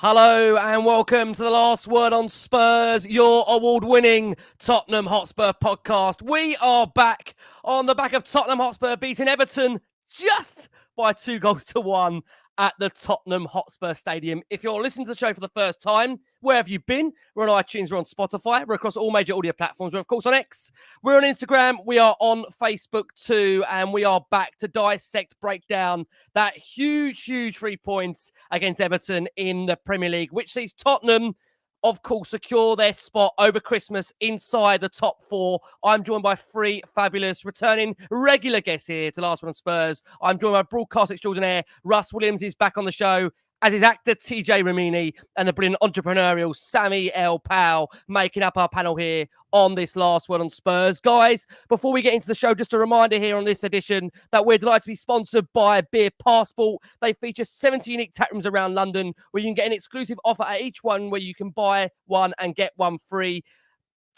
Hello and welcome to the Last Word on Spurs, your award-winning Tottenham Hotspur podcast. We are back on the back of Tottenham Hotspur beating Everton just by 2-1 at the Tottenham Hotspur Stadium. If you're listening to the show for the first time, where have you been? We're on iTunes, we're on Spotify, we're across all major audio platforms. We're, of course, on X, we're on Instagram, we are on Facebook too, and we are back to dissect, break down that huge 3 points against Everton in the Premier League, which sees Tottenham, of course, secure their spot over Christmas inside the top 4. I'm joined by 3 fabulous, returning regular guests here to Last One on Spurs. I'm joined by broadcast extraordinaire Russ Williams is back on the show, as is actor TJ Ramini and the brilliant entrepreneurial Sammy Powell, making up our panel here on this Last Word on Spurs. Guys, before we get into the show, just a reminder here on this edition that we're delighted to be sponsored by Beer Passport. They feature 70 unique tap rooms around London where you can get an exclusive offer at each one where you can buy one and get one free.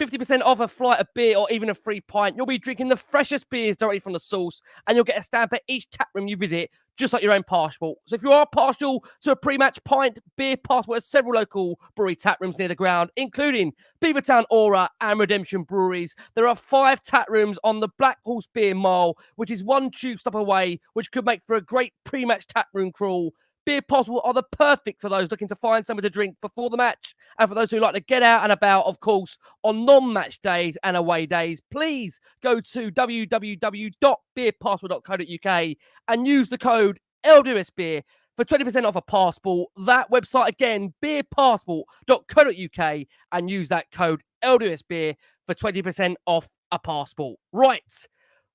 50% off a flight of beer or even a free pint. You'll be drinking the freshest beers directly from the source, and you'll get a stamp at each tap room you visit, just like your own passport. So if you are partial to a pre-match pint, Beer Passport has several local brewery tap rooms near the ground, including Beavertown Aura and Redemption Breweries. There are 5 tap rooms on the Black Horse Beer Mile, which is 1 tube stop away, which could make for a great pre-match tap room crawl. Beer Passport are the perfect for those looking to find something to drink before the match, and for those who like to get out and about, of course, on non-match days and away days. Please go to www.beerpassport.co.uk and use the code LDUSBeer for 20% off a passport. That website again, beerpassport.co.uk, and use that code LDUSBeer for 20% off a passport.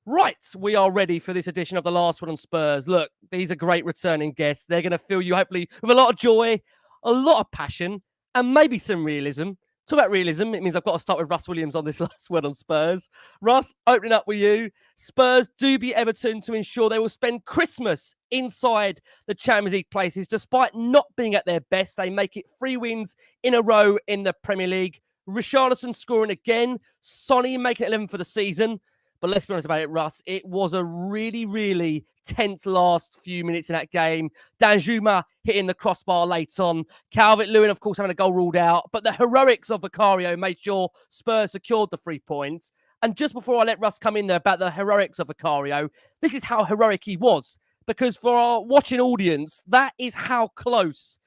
Right, we are ready for this edition of the Last One on Spurs. Look, these are great returning guests. They're going to fill you, hopefully, with a lot of joy, a lot of passion, and maybe some realism. Talk about realism, it means I've got to start with Russ Williams on this Last Word on Spurs. Russ, opening up with you. Spurs do beat Everton to ensure they will spend Christmas inside the Champions League places. Despite not being at their best, they make it 3 wins in a row in the Premier League. Richarlison scoring again. Sonny making it 11 for the season. But let's be honest about it, Russ. It was a really tense last few minutes in that game. Danjuma hitting the crossbar late on. Calvert-Lewin, of course, having a goal ruled out. But the heroics of Vicario made sure Spurs secured the 3 points. And just before I let Russ come in there about the heroics of Vicario, this is how heroic he was. Because for our watching audience, that is how close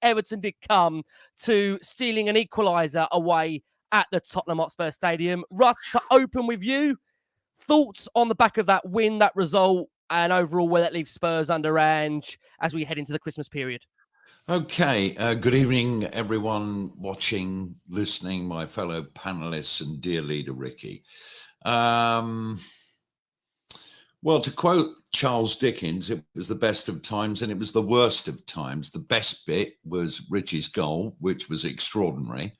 Everton did come to stealing an equaliser away at the Tottenham Hotspur Stadium. Russ, to open with you, thoughts on the back of that win, that result, and overall where that leaves Spurs under Ange as we head into the Christmas period? Okay, good evening, everyone watching, listening, my fellow panelists and dear leader, Ricky. Well, to quote Charles Dickens, it was the best of times and it was the worst of times. The best bit was Richie's goal, which was extraordinary.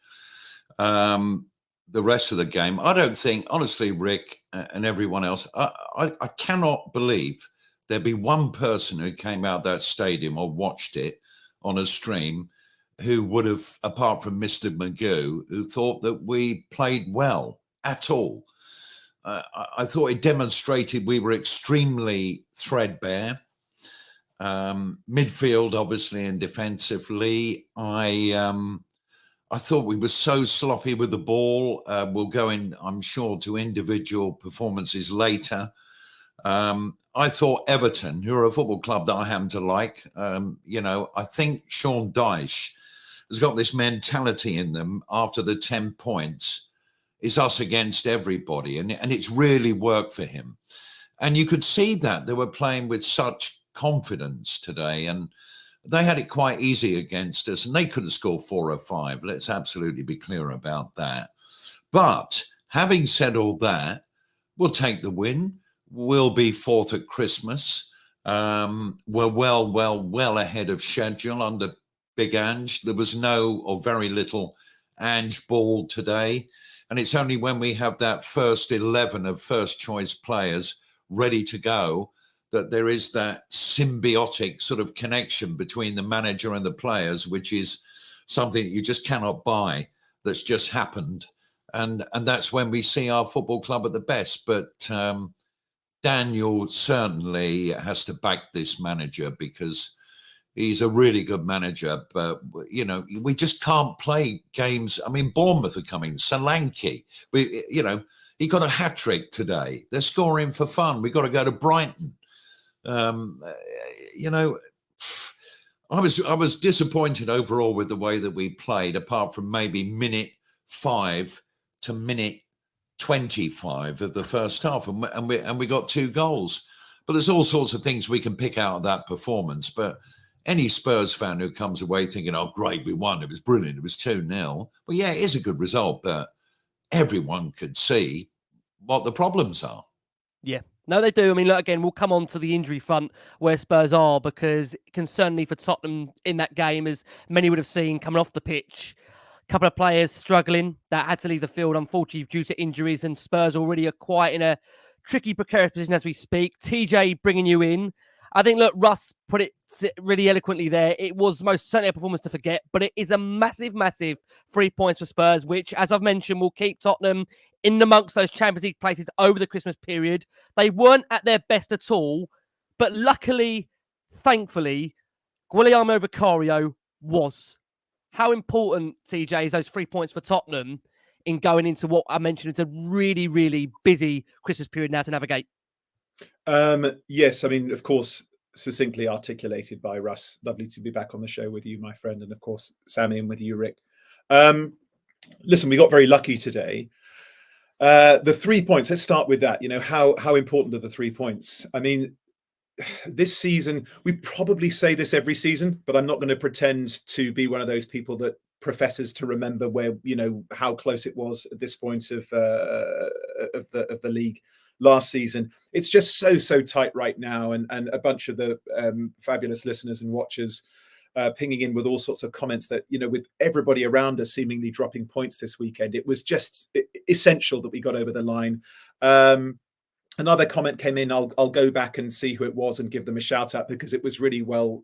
The rest of the game, I don't think, honestly, Rick and everyone else, I cannot believe there'd be one person who came out that stadium or watched it on a stream who would have, apart from Mr. Magoo, who thought that we played well at all. I thought it demonstrated we were extremely threadbare. Midfield, obviously, and defensively. I thought we were so sloppy with the ball. We'll go in, I'm sure, to individual performances later. I thought Everton, who are a football club that I happen to like, I think Sean Dyche has got this mentality in them after the 10 points. It's us against everybody. And it's really worked for him. And you could see that they were playing with such confidence today. And they had it quite easy against us, and they could have scored 4 or 5. Let's absolutely be clear about that. But having said all that, we'll take the win. We'll be 4th at Christmas. We're well ahead of schedule under Big Ange. There was no or very little Ange ball today. And it's only when we have that first 11 of first choice players ready to go that there is that symbiotic sort of connection between the manager and the players, which is something that you just cannot buy, that's just happened. And that's when we see our football club at the best. But Daniel certainly has to back this manager because He's a really good manager, but, you know, we just can't play games. I mean, Bournemouth are coming, Solanke. He got a hat-trick today. They're scoring for fun. We've got to go to Brighton. You know, I was disappointed overall with the way that we played, apart from maybe minute 5 to minute 25 of the first half, and we got 2 goals. But there's all sorts of things we can pick out of that performance. But any Spurs fan who comes away thinking, "Oh, great, we won. It was brilliant. It was 2-0." Well, yeah, it is a good result, but everyone could see what the problems are. Yeah. No, they do. I mean, look, again, we'll come on to the injury front where Spurs are, because concerningly for Tottenham in that game, as many would have seen coming off the pitch, a couple of players struggling that had to leave the field, unfortunately, due to injuries, and Spurs already are quite in a tricky, precarious position as we speak. TJ, bringing you in. I think, look, Russ put it really eloquently there. It was most certainly a performance to forget, but it is a massive, massive 3 points for Spurs, which, as I've mentioned, will keep Tottenham in amongst those Champions League places over the Christmas period. They weren't at their best at all, but luckily, thankfully, Guillermo Vicario was. How important, TJ, is those 3 points for Tottenham in going into what I mentioned? It's a really, really busy Christmas period now to navigate. Yes, I mean, of course, succinctly articulated by Russ. Lovely to be back on the show with you, my friend, and of course, Sammy, and with you, Rick. Listen, we got very lucky today. The 3 points, let's start with that. You know, how important are the 3 points? I mean, this season, we probably say this every season, but I'm not going to pretend to be one of those people that professes to remember where, you know, how close it was at this point of the league last season. It's just so tight right now, and a bunch of the fabulous listeners and watchers pinging in with all sorts of comments that, you know, with everybody around us seemingly dropping points this weekend, it was just essential that we got over the line. Another comment came in. I'll go back and see who it was and give them a shout out, because it was really well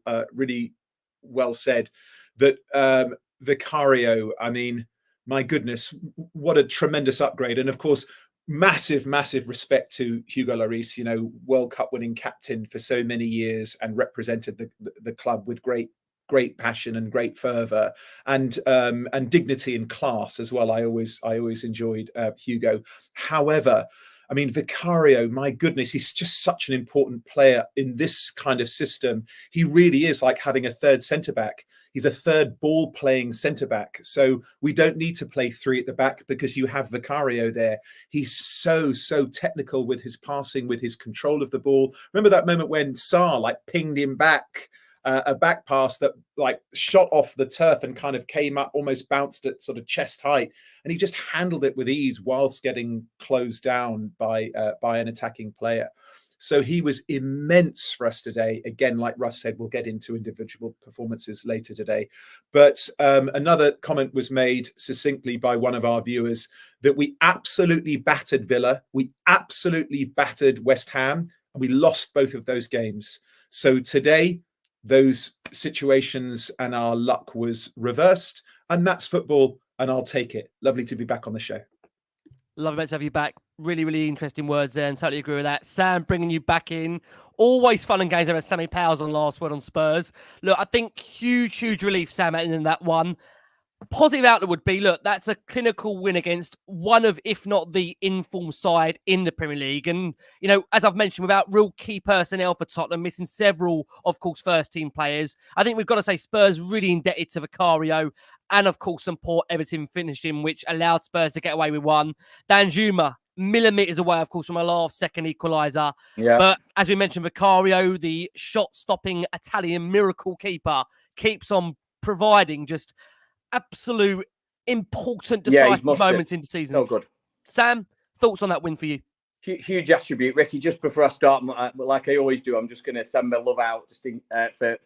said. That Vicario, I mean, my goodness, what a tremendous upgrade. And of course, massive respect to Hugo Lloris, you know, World Cup winning captain for so many years, and represented the club with great passion and great fervor, and dignity and class as well. I always enjoyed Hugo. However, I mean, Vicario, my goodness, he's just such an important player in this kind of system. He really is like having a third centre back. He's a third ball playing centre back. So we don't need to play 3 at the back, because you have Vicario there. He's so technical with his passing, with his control of the ball. Remember that moment when Sarr like pinged him back, a back pass that like shot off the turf and kind of came up, almost bounced at sort of chest height, and he just handled it with ease whilst getting closed down by an attacking player. So he was immense for us today. Again, like Russ said, we'll get into individual performances later today. But another comment was made succinctly by one of our viewers that we absolutely battered Villa, we absolutely battered West Ham, and we lost both of those games. So today, those situations and our luck was reversed, and that's football, and I'll take it. Lovely to be back on the show. Lovely to have you back. Really, really interesting words there, and totally agree with that. Sam, bringing you back in. Always fun and games over Sammy Powell on Last Word on Spurs. Look, I think huge relief, Sam, in that one. Positive outlook would be, look, that's a clinical win against one of, if not the informed side in the Premier League. And, you know, as I've mentioned, without real key personnel for Tottenham, missing several, of course, first-team players, I think we've got to say Spurs really indebted to Vicario, and, of course, some poor Everton finishing, which allowed Spurs to get away with one. Danjuma, millimetres away, of course, from a last-second equaliser. Yeah. But, as we mentioned, Vicario, the shot-stopping Italian miracle keeper, keeps on providing just absolute important decisive moments into seasons. So good. Sam, thoughts on that win for you? Huge attribute, Ricky. Just before I start, like I always do, I'm just going to send my love out just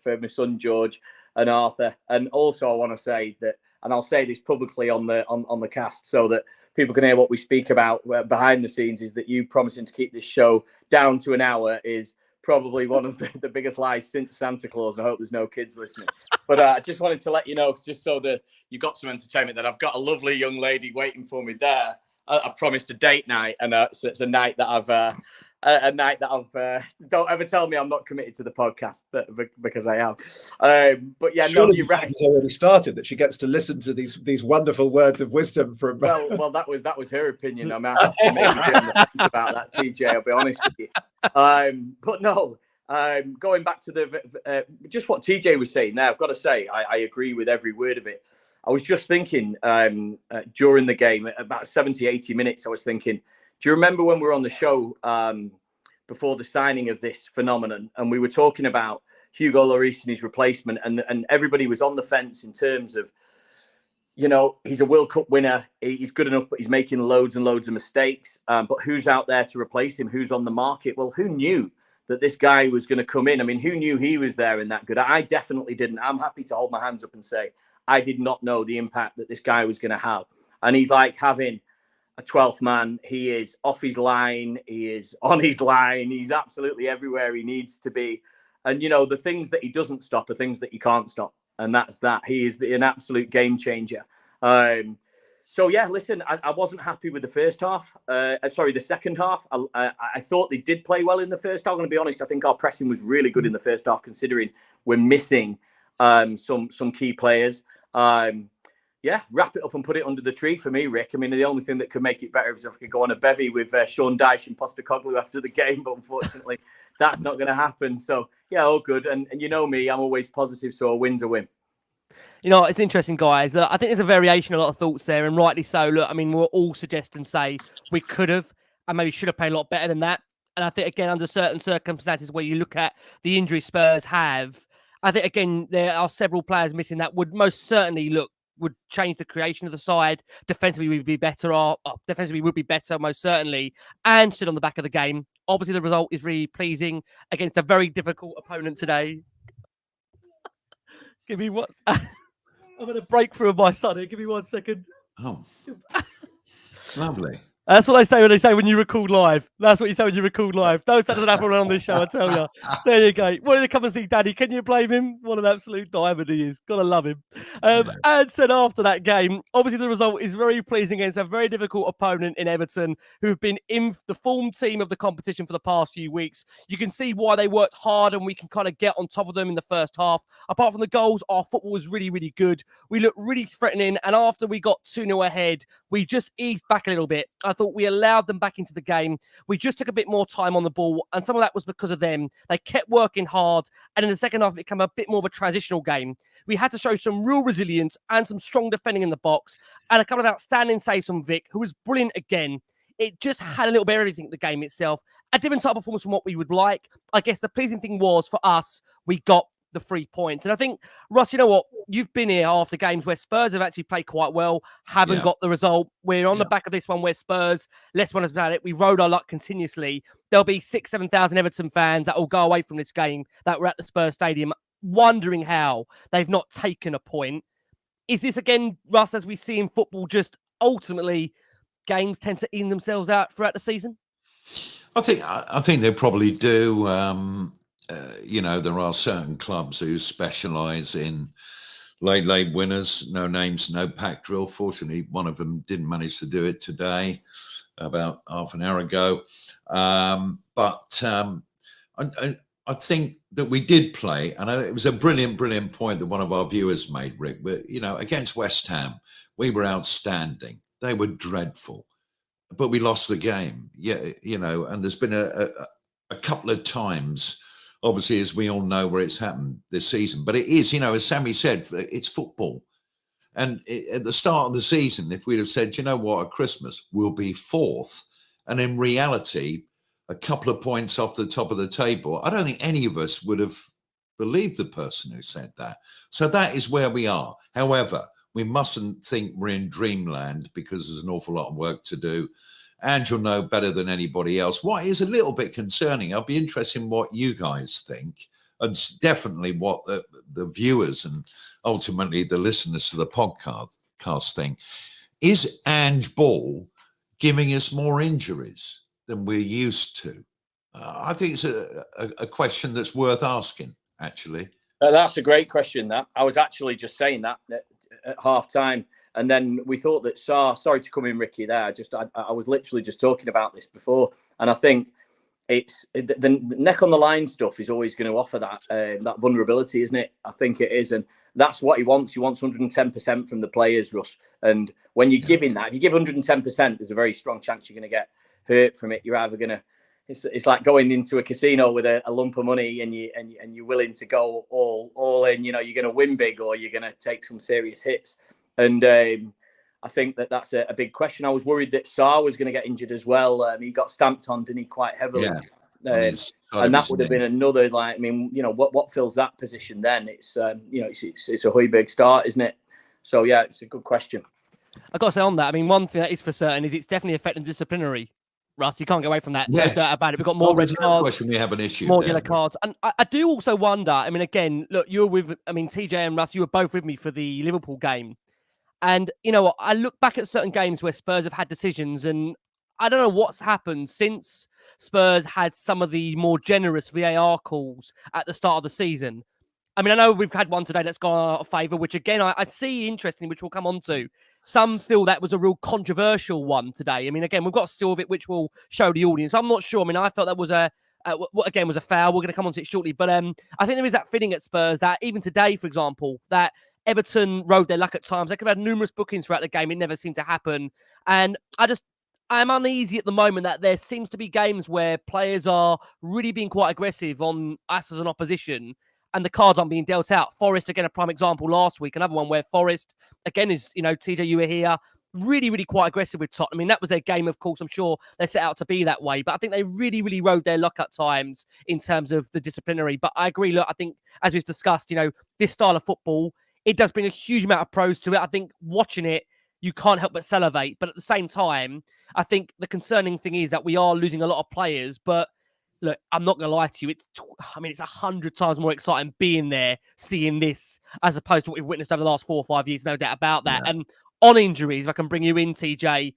for my son George and Arthur. And also, I want to say that, and I'll say this publicly on the cast, so that people can hear what we speak about behind the scenes, is that you promising to keep this show down to an hour is probably one of the biggest lies since Santa Claus. I hope there's no kids listening. But I just wanted to let you know, just so that you got some entertainment, that I've got a lovely young lady waiting for me there. I've promised a date night, and so it's a night that I've don't ever tell me I'm not committed to the podcast, but because I am. But yeah, surely no, you're right. It's already started that she gets to listen to these wonderful words of wisdom from. Well, that was her opinion. I might have to maybe be on the fence about that, TJ. I'll be honest with you. But no, going back to the just what TJ was saying there, I've got to say I agree with every word of it. I was just thinking during the game, about 70, 80 minutes, I was thinking, do you remember when we were on the show before the signing of this phenomenon, and we were talking about Hugo Lloris and his replacement, and everybody was on the fence in terms of, you know, he's a World Cup winner, he's good enough, but he's making loads and loads of mistakes. But who's out there to replace him? Who's on the market? Well, who knew that this guy was going to come in? I mean, who knew he was there and that good? I definitely didn't. I'm happy to hold my hands up and say I did not know the impact that this guy was going to have. And he's like having a 12th man. He is off his line. He is on his line. He's absolutely everywhere he needs to be. And, you know, the things that he doesn't stop are things that you can't stop. And that's that. He is an absolute game changer. So, yeah, listen, I wasn't happy with the first half. The second half. I thought they did play well in the first half. I'm going to be honest. I think our pressing was really good in the first half, considering we're missing some key players. Yeah, wrap it up and put it under the tree for me, Rick. I mean, the only thing that could make it better is if I could go on a bevy with Sean Dyche and Postecoglou after the game, but unfortunately, that's not going to happen. So, yeah, all good. And you know me, I'm always positive, so a win's a win. You know, it's interesting, guys. Look, I think there's a variation, a lot of thoughts there, and rightly so. Look, I mean, we're all suggest and say we could have and maybe should have played a lot better than that. And I think, again, under certain circumstances where you look at the injury Spurs have, I think, again, there are several players missing that would most certainly would change the creation of the side. Defensively, we'd be better. Defensively, would be better, most certainly, and sit on the back of the game. Obviously, the result is really pleasing against a very difficult opponent today. Give me what? I'm going to break through my son here. Give me 1 second. Oh, lovely. That's what they say when you record live. That's what you say when you record live. Don't say it doesn't happen on this show, I tell you. There you go. Wanted to come and see Daddy. Can you blame him? What an absolute diamond he is. Gotta love him. And said after that game, obviously the result is very pleasing against a very difficult opponent in Everton, who've been in the form team of the competition for the past few weeks. You can see why they worked hard, and we can kind of get on top of them in the first half. Apart from the goals, our football was really, really good. We looked really threatening, and after we got 2-0 ahead, we just eased back a little bit. I thought we allowed them back into the game. We just took a bit more time on the ball, and some of that was because of them. They kept working hard, and in the second half, it became a bit more of a transitional game. We had to show some real resilience and some strong defending in the box, and a couple of outstanding saves from Vic, who was brilliant again. It just had a little bit of everything, the game itself. A different type of performance from what we would like. I guess the pleasing thing was, for us, we got the 3 points. And I think, Russ, you know what? You've been here after games where Spurs have actually played quite well, haven't got the result. We're on the back of this one where Spurs, let's be honest about it, we rode our luck continuously. There'll be 6,000-7,000 Everton fans that will go away from this game that were at the Spurs stadium wondering how they've not taken a point. Is this, again, Russ, as we see in football, just ultimately games tend to even themselves out throughout the season? I think they probably do. You know, there are certain clubs who specialise in late winners. No names, no pack drill. Fortunately, one of them didn't manage to do it today, about half an hour ago. But I think that we did play, and it was a brilliant point that one of our viewers made, Rick. But, you know, against West Ham, we were outstanding. They were dreadful, but we lost the game. Yeah, you know, and there's been a couple of times, obviously, as we all know, where it's happened this season. But it is, you know, as Sammy said, it's football. And at the start of the season, if we'd have said, you know what, at Christmas, we'll be fourth, and in reality, a couple of points off the top of the table, I don't think any of us would have believed the person who said that. So that is where we are. However, we mustn't think we're in dreamland, because there's an awful lot of work to do. And you'll know better than anybody else. What is a little bit concerning, I'll be interested in what you guys think, and definitely what the viewers and ultimately the listeners to the podcast think. Is Ange Ball giving us more injuries than we're used to? I think it's a question that's worth asking, actually. That's a great question, that. I was actually just saying that at half time. And then we thought that Sarr, sorry to come in, Ricky, there. I was literally just talking about this before. And I think it's the neck on the line stuff is always going to offer that vulnerability, isn't it? I think it is. And that's what he wants. He wants 110% from the players, Russ. And when you're giving that, if you give 110%, there's a very strong chance you're going to get hurt from it. You're either going to, it's like going into a casino with a lump of money and you're willing to go all in. You know, you're going to win big or you're going to take some serious hits. And I think that's a big question. I was worried that Sarr was going to get injured as well. He got stamped on, didn't he, quite heavily? Yeah. And that would have been another, like, I mean, you know, what fills that position then? It's you know, it's a Højbjerg start, isn't it? So yeah, it's a good question. I got to say on that, I mean, one thing that is for certain is it's definitely affecting disciplinary. Russ, you can't get away from that. Yes. No doubt about it. We've got more red cards. Question, we have an issue. More yellow cards. And I do also wonder, I mean, again, look, you were with, I mean, TJ and Russ, you were both with me for the Liverpool game. And, you know, I look back at certain games where Spurs have had decisions, and I don't know what's happened since Spurs had some of the more generous VAR calls at the start of the season. I mean, I know we've had one today that's gone out of favour, which, again, I see interesting, which we'll come on to. Some feel that was a real controversial one today. I mean, again, we've got a still of it, which will show the audience. I'm not sure. I mean, I felt that was what again was a foul. We're going to come on to it shortly. But I think there is that feeling at Spurs that even today, for example, that Everton rode their luck at times. They could have had numerous bookings throughout the game. It never seemed to happen. And I'm uneasy at the moment that there seems to be games where players are really being quite aggressive on us as an opposition, and the cards aren't being dealt out. Forest, again, a prime example last week. Another one where Forest, again, is, you know, TJ, you were here, really, really quite aggressive with Tottenham. I mean, that was their game, of course. I'm sure they set out to be that way. But I think they really, really rode their luck at times in terms of the disciplinary. But I agree, look, I think, as we've discussed, you know, this style of football, it does bring a huge amount of pros to it. I think watching it, you can't help but salivate. But at the same time, I think the concerning thing is that we are losing a lot of players. But look, I'm not going to lie to you. It's 100 times more exciting being there, seeing this, as opposed to what we've witnessed over the last 4 or 5 years. No doubt about that. Yeah. And on injuries, if I can bring you in, TJ,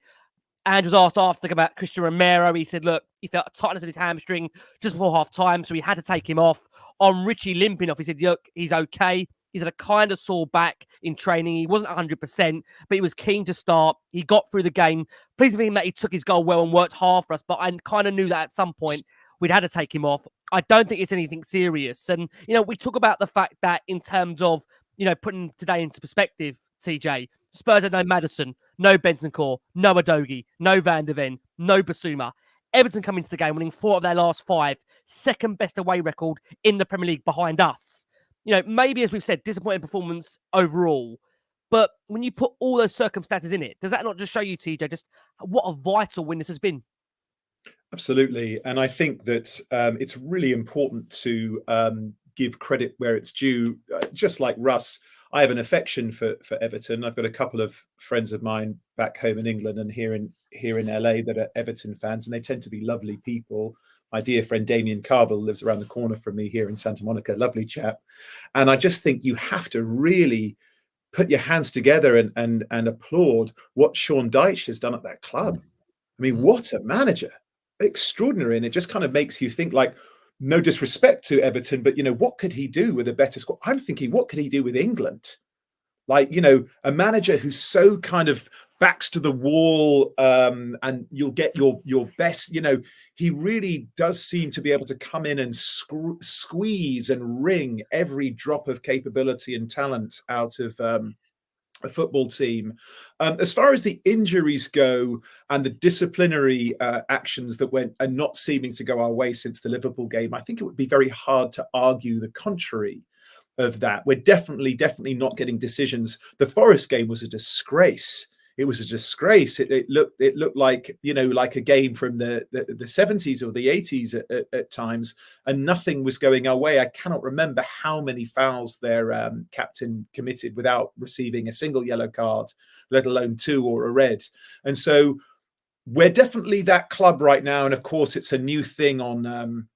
Andrew was asked after about Christian Romero. He said, look, he felt a tightness in his hamstring just before half time, so he had to take him off. On Richie limping off, he said, look, he's okay. He's had a kind of sore back in training. He wasn't 100%, but he was keen to start. He got through the game. Pleased with him that he took his goal well and worked hard for us, but I kind of knew that at some point we'd had to take him off. I don't think it's anything serious. And, you know, we talk about the fact that in terms of, you know, putting today into perspective, TJ, Spurs had no Maddison, no Bentancur, no Udogie, no Van de Ven, no Basuma. Everton come into the game winning 4 of their last 5, second best away record in the Premier League behind us. You know, maybe, as we've said, disappointing performance overall. But when you put all those circumstances in it, does that not just show you, TJ, just what a vital win this has been? Absolutely. And I think that it's really important to give credit where it's due. Just like Russ, I have an affection for Everton. I've got a couple of friends of mine back home in England and here in LA that are Everton fans, and they tend to be lovely people. My dear friend Damien Carville lives around the corner from me here in Santa Monica, lovely chap. And I just think you have to really put your hands together and applaud what Sean Dyche has done at that club. I mean, what a manager. Extraordinary. And it just kind of makes you think, like, no disrespect to Everton, but, you know, what could he do with a better squad? I'm thinking, what could he do with England? Like, you know, a manager who's so kind of backs to the wall and you'll get your best, you know, he really does seem to be able to come in and squeeze and wring every drop of capability and talent out of a football team. As far as the injuries go and the disciplinary actions that went and not seeming to go our way since the Liverpool game, I think it would be very hard to argue the contrary of that. We're definitely not getting decisions. The Forest game was a disgrace. It was a disgrace. It looked like, you know, like a game from the 70s or the 80s at times, and nothing was going our way. I cannot remember how many fouls their captain committed without receiving a single yellow card, let alone 2 or a red. And so we're definitely that club right now. And of course, it's a new thing on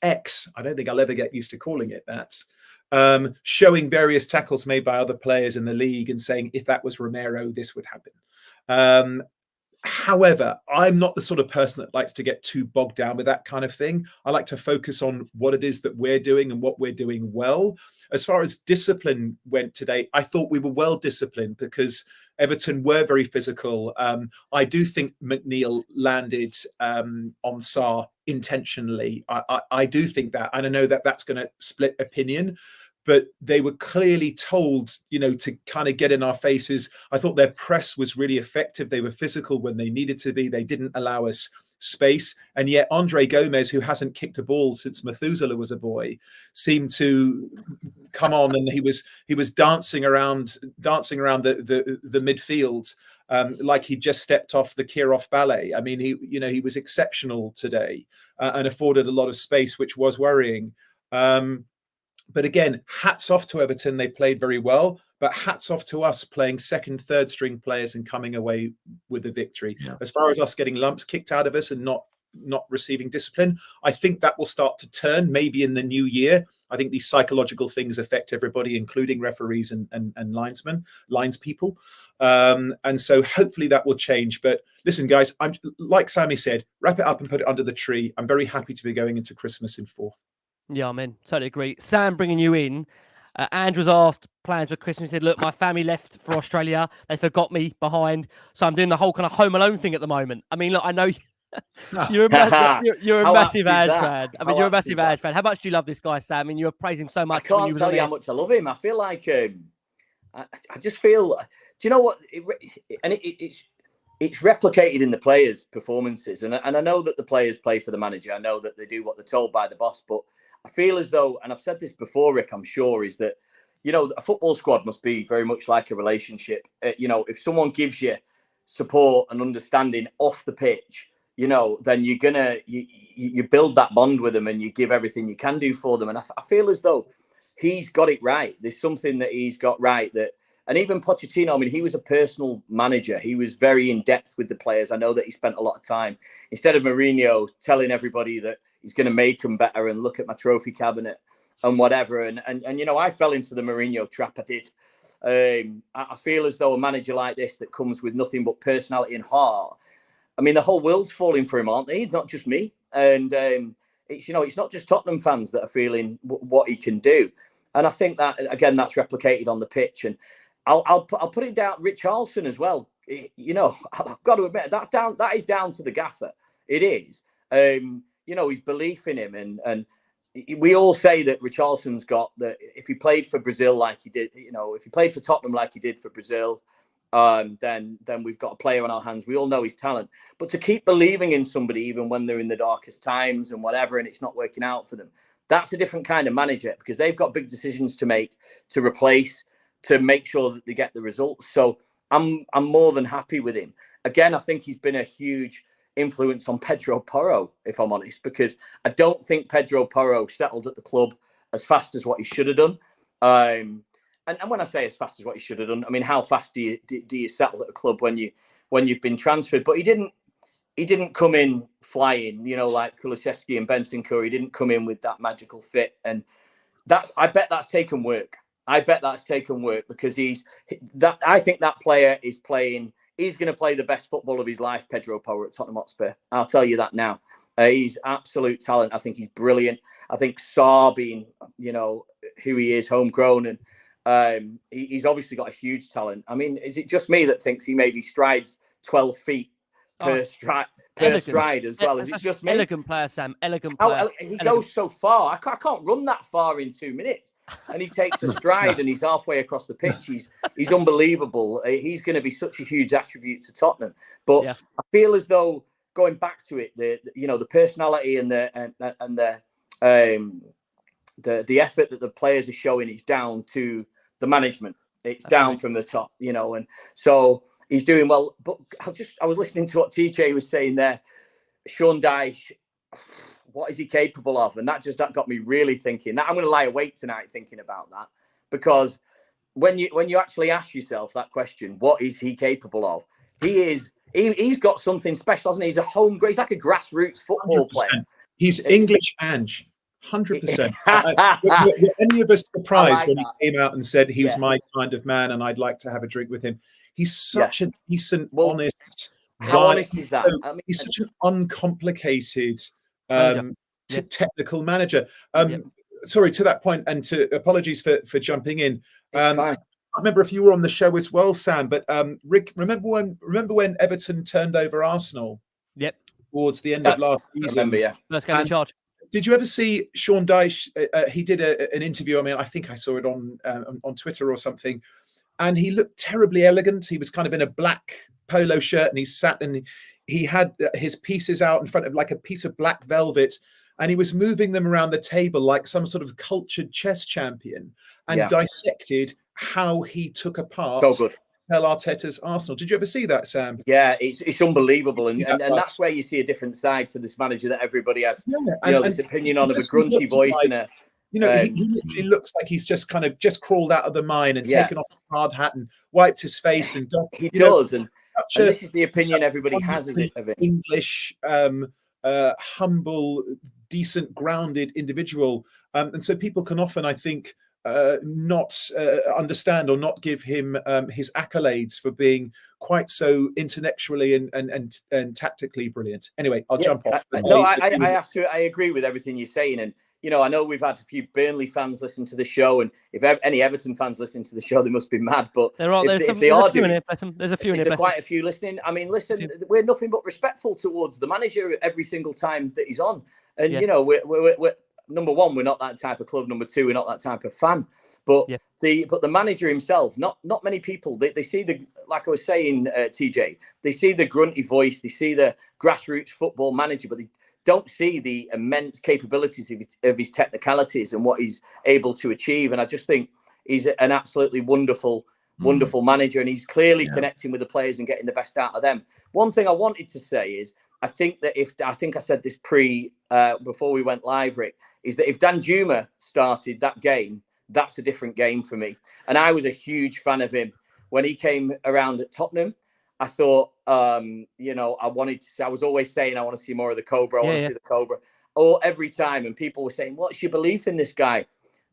X. I don't think I'll ever get used to calling it that. Showing various tackles made by other players in the league and saying, if that was Romero, this would happen. However, I'm not the sort of person that likes to get too bogged down with that kind of thing. I like to focus on what it is that we're doing and what we're doing well. As far as discipline went today, I thought we were well disciplined because Everton were very physical. I do think McNeil landed on Sarr intentionally. I do think that, and I know that that's going to split opinion, but they were clearly told, to kind of get in our faces. I thought their press was really effective. They were physical when they needed to be. They didn't allow us space. And yet Andre Gomes, who hasn't kicked a ball since Methuselah was a boy, seemed to come on, and he was dancing around the midfield like he just stepped off the Kirov ballet. I mean, he was exceptional today and afforded a lot of space, which was worrying. But again, hats off to Everton. They played very well, but hats off to us playing second, third string players and coming away with the victory. Yeah. As far as us getting lumps kicked out of us and not receiving discipline, I think that will start to turn maybe in the new year. I think these psychological things affect everybody, including referees and linespeople. And so hopefully that will change. But listen, guys, I'm like Sammy said, wrap it up and put it under the tree. I'm very happy to be going into Christmas in fourth. Yeah, I'm in. Totally agree. Sam, bringing you in. Andrew's asked plans for Christmas. He said, look, my family left for Australia. They forgot me behind. So I'm doing the whole kind of Home Alone thing at the moment. I mean, look, I know you're a massive Ad fan. I mean, you're a massive Ad fan. How much do you love this guy, Sam? I mean, you praise him so much. I can't tell you how much I love him. I feel like, I just feel, do you know what? It's replicated in the players' performances. And I know that the players play for the manager. I know that they do what they're told by the boss. But I feel as though, and I've said this before, Rick, I'm sure, is that, a football squad must be very much like a relationship. If someone gives you support and understanding off the pitch, then you build that bond with them and you give everything you can do for them. And I feel as though he's got it right. There's something that he's got right that, and even Pochettino, I mean, he was a personal manager. He was very in depth with the players. I know that he spent a lot of time, instead of Mourinho telling everybody that he's going to make them better and look at my trophy cabinet and whatever. And I fell into the Mourinho trap. I did. I feel as though a manager like this that comes with nothing but personality and heart. I mean, the whole world's falling for him, aren't they? It's not just me. And it's not just Tottenham fans that are feeling what he can do. And I think that, again, that's replicated on the pitch. And I'll put it down, Richarlison as well. I've got to admit, that is down to the gaffer. It is. His belief in him. And we all say that Richarlison's got that if he played for Brazil like he did, if he played for Tottenham like he did for Brazil, then we've got a player on our hands. We all know his talent. But to keep believing in somebody, even when they're in the darkest times and whatever, and it's not working out for them, that's a different kind of manager, because they've got big decisions to make, to replace, to make sure that they get the results. So I'm more than happy with him. Again, I think he's been a huge influence on Pedro Porro, if I'm honest, because I don't think Pedro Porro settled at the club as fast as what he should have done. And when I say as fast as what he should have done, I mean, how fast do you settle at a club when you've been transferred? But he didn't come in flying, like Kulusevski and Bentancur. He didn't come in with that magical fit, and I bet that's taken work. Because I think that player is playing. He's going to play the best football of his life, Pedro Porro, at Tottenham Hotspur. I'll tell you that now. He's absolute talent. I think he's brilliant. I think Sarr, being, who he is, homegrown, and he's obviously got a huge talent. I mean, is it just me that thinks he maybe strides 12 feet per stride as well? Is it just me? Elegant player, Sam. Elegant player. He goes so far. I can't run that far in 2 minutes. And he takes a stride and he's halfway across the pitch. He's unbelievable. He's going to be such a huge attribute to Tottenham. But yeah. I feel as though, going back to it, the personality and the effort that the players are showing is down to the management. It's down from the top, and so he's doing well. But I was listening to what TJ was saying there. Sean Dyche, what is he capable of? And that got me really thinking. That I'm going to lie awake tonight thinking about that, because when you actually ask yourself that question, what is he capable of? He's got something special, hasn't he? He's like a grassroots football 100%. player. He's English Ange. 100%. Were any of us surprised when he came out and said he was my kind of man and I'd like to have a drink with him? He's such a decent, honest, How why honest is that? I mean, he's such an uncomplicated Manager. Yeah. technical manager. Yeah. Sorry, to that point, and to apologies for jumping in. it's I fine. can't remember if you were on the show as well, Sam, but Rick, remember when Everton turned over Arsenal? Yep. Towards the end of last I season. remember, yeah. First game in And charge. did you ever see Sean Dyche? He did an interview. I mean, I think I saw it on Twitter or something, and he looked terribly elegant. He was kind of in a black polo shirt, and he sat and he had his pieces out in front of like a piece of black velvet, and he was moving them around the table like some sort of cultured chess champion, and dissected how he took apart So good. Mikel Arteta's Arsenal. Did you ever see that, Sam? Yeah, it's unbelievable, and Yeah, that's where you see a different side to this manager that everybody has. Yeah, This opinion on of a grunty voice like, and a. he literally looks like he's just kind of just crawled out of the mine and taken off his hard hat and wiped his face and got. He does, and this is the such opinion everybody has of it. English, humble, decent, grounded individual, and so people can often, I think, not understand or not give him his accolades for being quite so intellectually and tactically brilliant. Anyway, I'll jump off. I agree with everything you're saying, and I know we've had a few Burnley fans listen to the show, and if any Everton fans listen to the show, they must be mad. But there's a few in here. Quite a few listening. I mean, listen, we're nothing but respectful towards the manager every single time that he's on, and we're number one, we're not that type of club. Number two, we're not that type of fan. But the manager himself, not many people. They see like I was saying, TJ. They see the grunty voice. They see the grassroots football manager, but they don't see the immense capabilities of his technicalities and what he's able to achieve. And I just think he's an absolutely wonderful manager, and he's clearly connecting with the players and getting the best out of them. One thing I wanted to say is, I think I said this before we went live, Rick, is that if Danjuma started that game, that's a different game for me. And I was a huge fan of him when he came around at Tottenham. I thought, I wanted to see, I was always saying, I want to see more of the Cobra. I want to see the Cobra. Every time. And people were saying, what's your belief in this guy?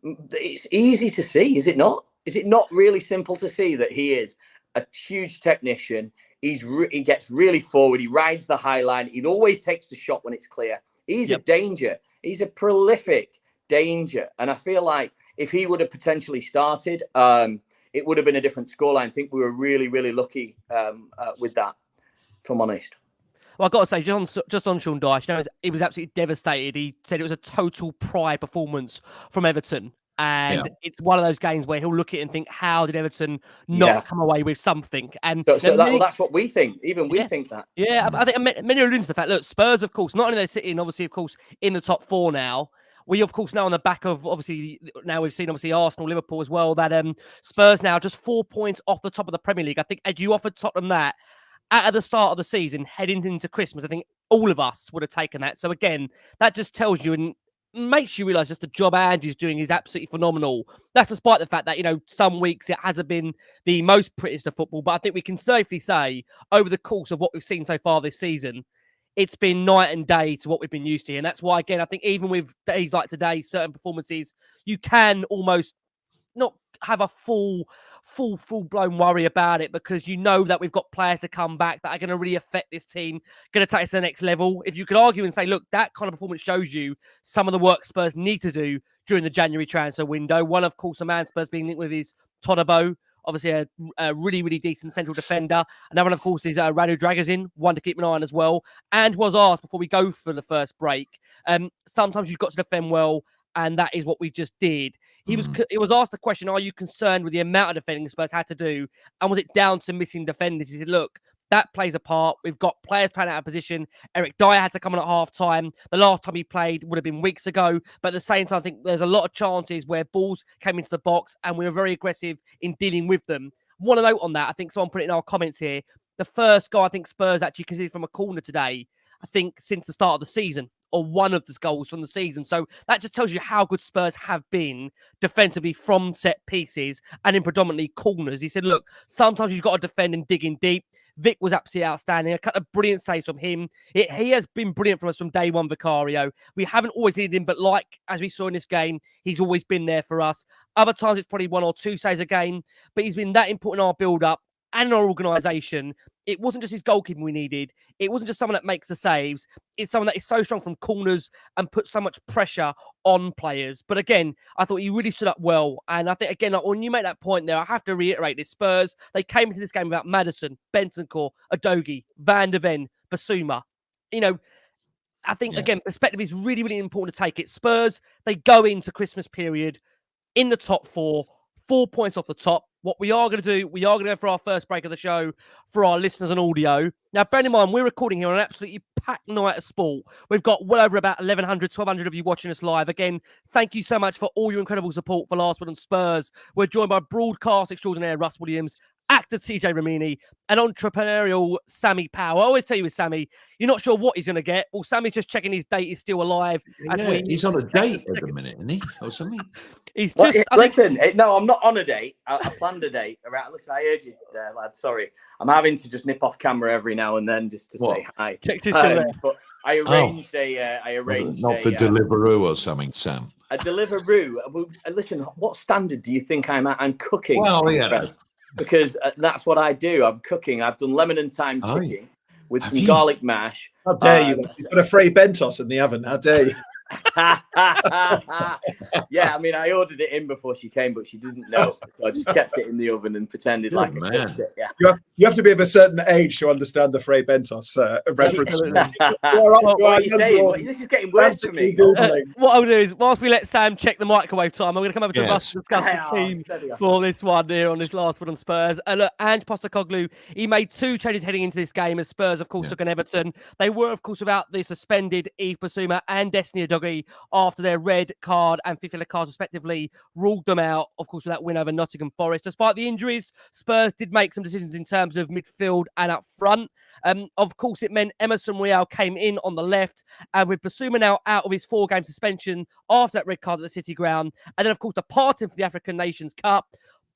It's easy to see, is it not? Is it not really simple to see that he is a huge technician? He gets really forward. He rides the high line. He always takes the shot when it's clear. He's a danger. He's a prolific danger. And I feel like if he would have potentially started, it would have been a different scoreline. I think we were really, really lucky with that, if I'm honest. Well, I've got to say, just on Sean Dyche, he was absolutely devastated. He said it was a total pride performance from Everton. And it's one of those games where he'll look at it and think, how did Everton not come away with something? And that's what we think. Even we think that. Yeah, I think many are alluding to the fact, look, Spurs, of course, not only they're sitting, obviously, of course, in the top four now. We, of course, know on the back of, obviously, now we've seen, obviously, Arsenal, Liverpool as well, that Spurs now just 4 points off the top of the Premier League. I think, had you offered Tottenham that at the start of the season, heading into Christmas, I think all of us would have taken that. So, again, that just tells you and makes you realise just the job Andy's doing is absolutely phenomenal. That's despite the fact that, some weeks it hasn't been the most prettiest of football. But I think we can safely say, over the course of what we've seen so far this season, it's been night and day to what we've been used to. And that's why, again, I think even with days like today, certain performances, you can almost not have a full-blown worry about it, because you know that we've got players to come back that are going to really affect this team, going to take us to the next level. If you could argue and say, look, that kind of performance shows you some of the work Spurs need to do during the January transfer window. One, of course, a man Spurs being linked with is Todibo, obviously a really, really decent central defender. Another one, of course, is Radu Dragozin, one to keep an eye on as well. And was asked before we go for the first break, sometimes you've got to defend well, and that is what we just did. He was asked the question, are you concerned with the amount of defending Spurs had to do? And was it down to missing defenders? He said, look, that plays a part. We've got players playing out of position. Eric Dyer had to come on at half-time. The last time he played would have been weeks ago. But at the same time, I think there's a lot of chances where balls came into the box and we were very aggressive in dealing with them. Want to note on that, I think someone put it in our comments here, the first goal I think Spurs actually conceded from a corner today, I think since the start of the season, or one of the goals from the season. So that just tells you how good Spurs have been defensively from set pieces and in predominantly corners. He said, look, sometimes you've got to defend and dig in deep. Vic was absolutely outstanding. A couple of brilliant saves from him. He has been brilliant from us from day one, Vicario. We haven't always needed him, but like, as we saw in this game, he's always been there for us. Other times it's probably one or two saves a game, but he's been that important in our build-up. and our organisation, it wasn't just his goalkeeping we needed. It wasn't just someone that makes the saves. It's someone that is so strong from corners and puts so much pressure on players. But again, I thought he really stood up well. And I think, again, like, when you make that point there, I have to reiterate this. Spurs, they came into this game without Maddison, Bentancur, Udogie, Van de Ven, Basuma. You know, I think, again, perspective is really, really important to take it. Spurs, they go into Christmas period in the top 4 points off the top. What we are going to do, we are going to go for our first break of the show for our listeners on audio. Now, bear in mind, we're recording here on an absolutely packed night of sport. We've got well over about 1,100, 1,200 of you watching us live. Again, thank you so much for all your incredible support for Last Word on Spurs. We're joined by broadcast extraordinaire Russ Williams, actor TJ Ramini, and entrepreneurial Sammy Powell. I always tell you with Sammy, you're not sure what he's going to get. Well, Sammy's just checking his date is still alive. He's on a date at the minute, isn't he? Or something? He's just... Listen, no, I'm not on a date. I planned a date. Right, listen, I heard you there, lad. Sorry. I'm having to just nip off camera every now and then just to say hi. But I arranged not the Deliveroo or something, Sam. A Deliveroo. Listen, what standard do you think I'm at? I'm cooking. Well, yeah. Because that's what I do. I'm cooking. I've done lemon and thyme chicken with some garlic mash. How dare you? He's got a Frey Bentos in the oven. How dare you? Yeah, I mean, I ordered it in before she came, but she didn't know, so I just kept it in the oven and pretended I cooked it. Yeah, you have to be of a certain age to understand the Frey Bentos reference. What are you saying? This is getting worse for me. What I'll do is, whilst we let Sam check the microwave time, I'm going to come over to Russ to discuss the team for this one here on this Last Word on Spurs. And look, Ange Postecoglou, he made 2 changes heading into this game as Spurs, of course, took an Everton. They were, of course, without the suspended Yves Bissouma and Destiny Udogie after their red card and fifth yellow cards respectively ruled them out, of course, with that win over Nottingham Forest. Despite the injuries, Spurs did make some decisions in terms of midfield and up front. Of course, it meant Emerson Royal came in on the left, and with Basuma now out of his 4-game suspension after that red card at the City Ground, and then, of course, departing for the African Nations Cup,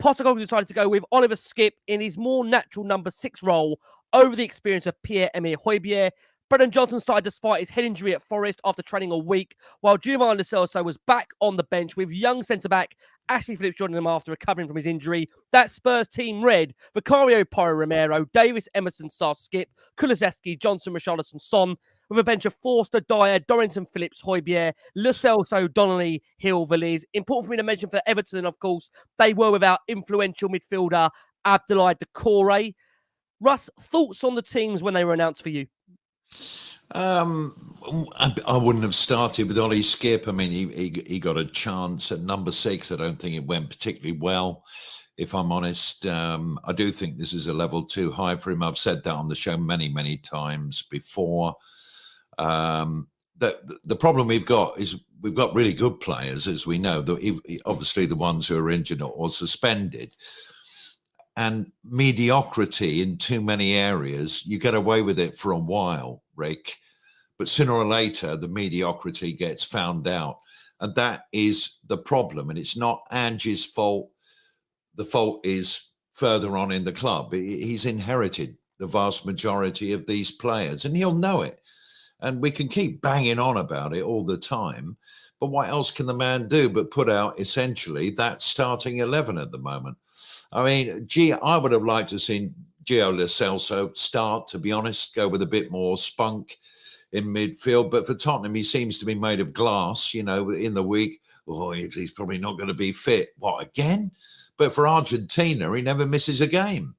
Postecoglou decided to go with Oliver Skipp in his more natural number 6 role over the experience of Pierre-Emile Højbjerg. Brennan Johnson started despite his head injury at Forest after training a week, while Giovanni Lo Celso was back on the bench with young centre-back Ashley Phillips joining them after recovering from his injury. That Spurs team read Vicario Porro Romero, Davis Emerson Sarr Skipp, Kulusevski, Johnson, Richarlison, Son, with a bench of Forster, Dyer, Dorrington, Phillips, Højbjerg, Lo Celso, Donnelly, Hill, Veliz. Important for me to mention for Everton, of course, they were without influential midfielder Abdoulaye Doucouré. Russ, thoughts on the teams when they were announced for you? I wouldn't have started with Ollie Skipp. I mean, he got a chance at number 6. I don't think it went particularly well, if I'm honest. I do think this is a level too high for him. I've said that on the show many, many times before. The problem we've got is we've got really good players, as we know, obviously the ones who are injured or suspended. And mediocrity in too many areas, you get away with it for a while, Rick. But sooner or later, the mediocrity gets found out. And that is the problem. And it's not Ange's fault. The fault is further on in the club. He's inherited the vast majority of these players, and he'll know it. And we can keep banging on about it all the time. But what else can the man do but put out essentially that starting 11 at the moment? I mean, I would have liked to have seen Gio Lo Celso start, to be honest, go with a bit more spunk in midfield. But for Tottenham, he seems to be made of glass, you know, in the week. Oh, he's probably not going to be fit. What, again? But for Argentina, he never misses a game.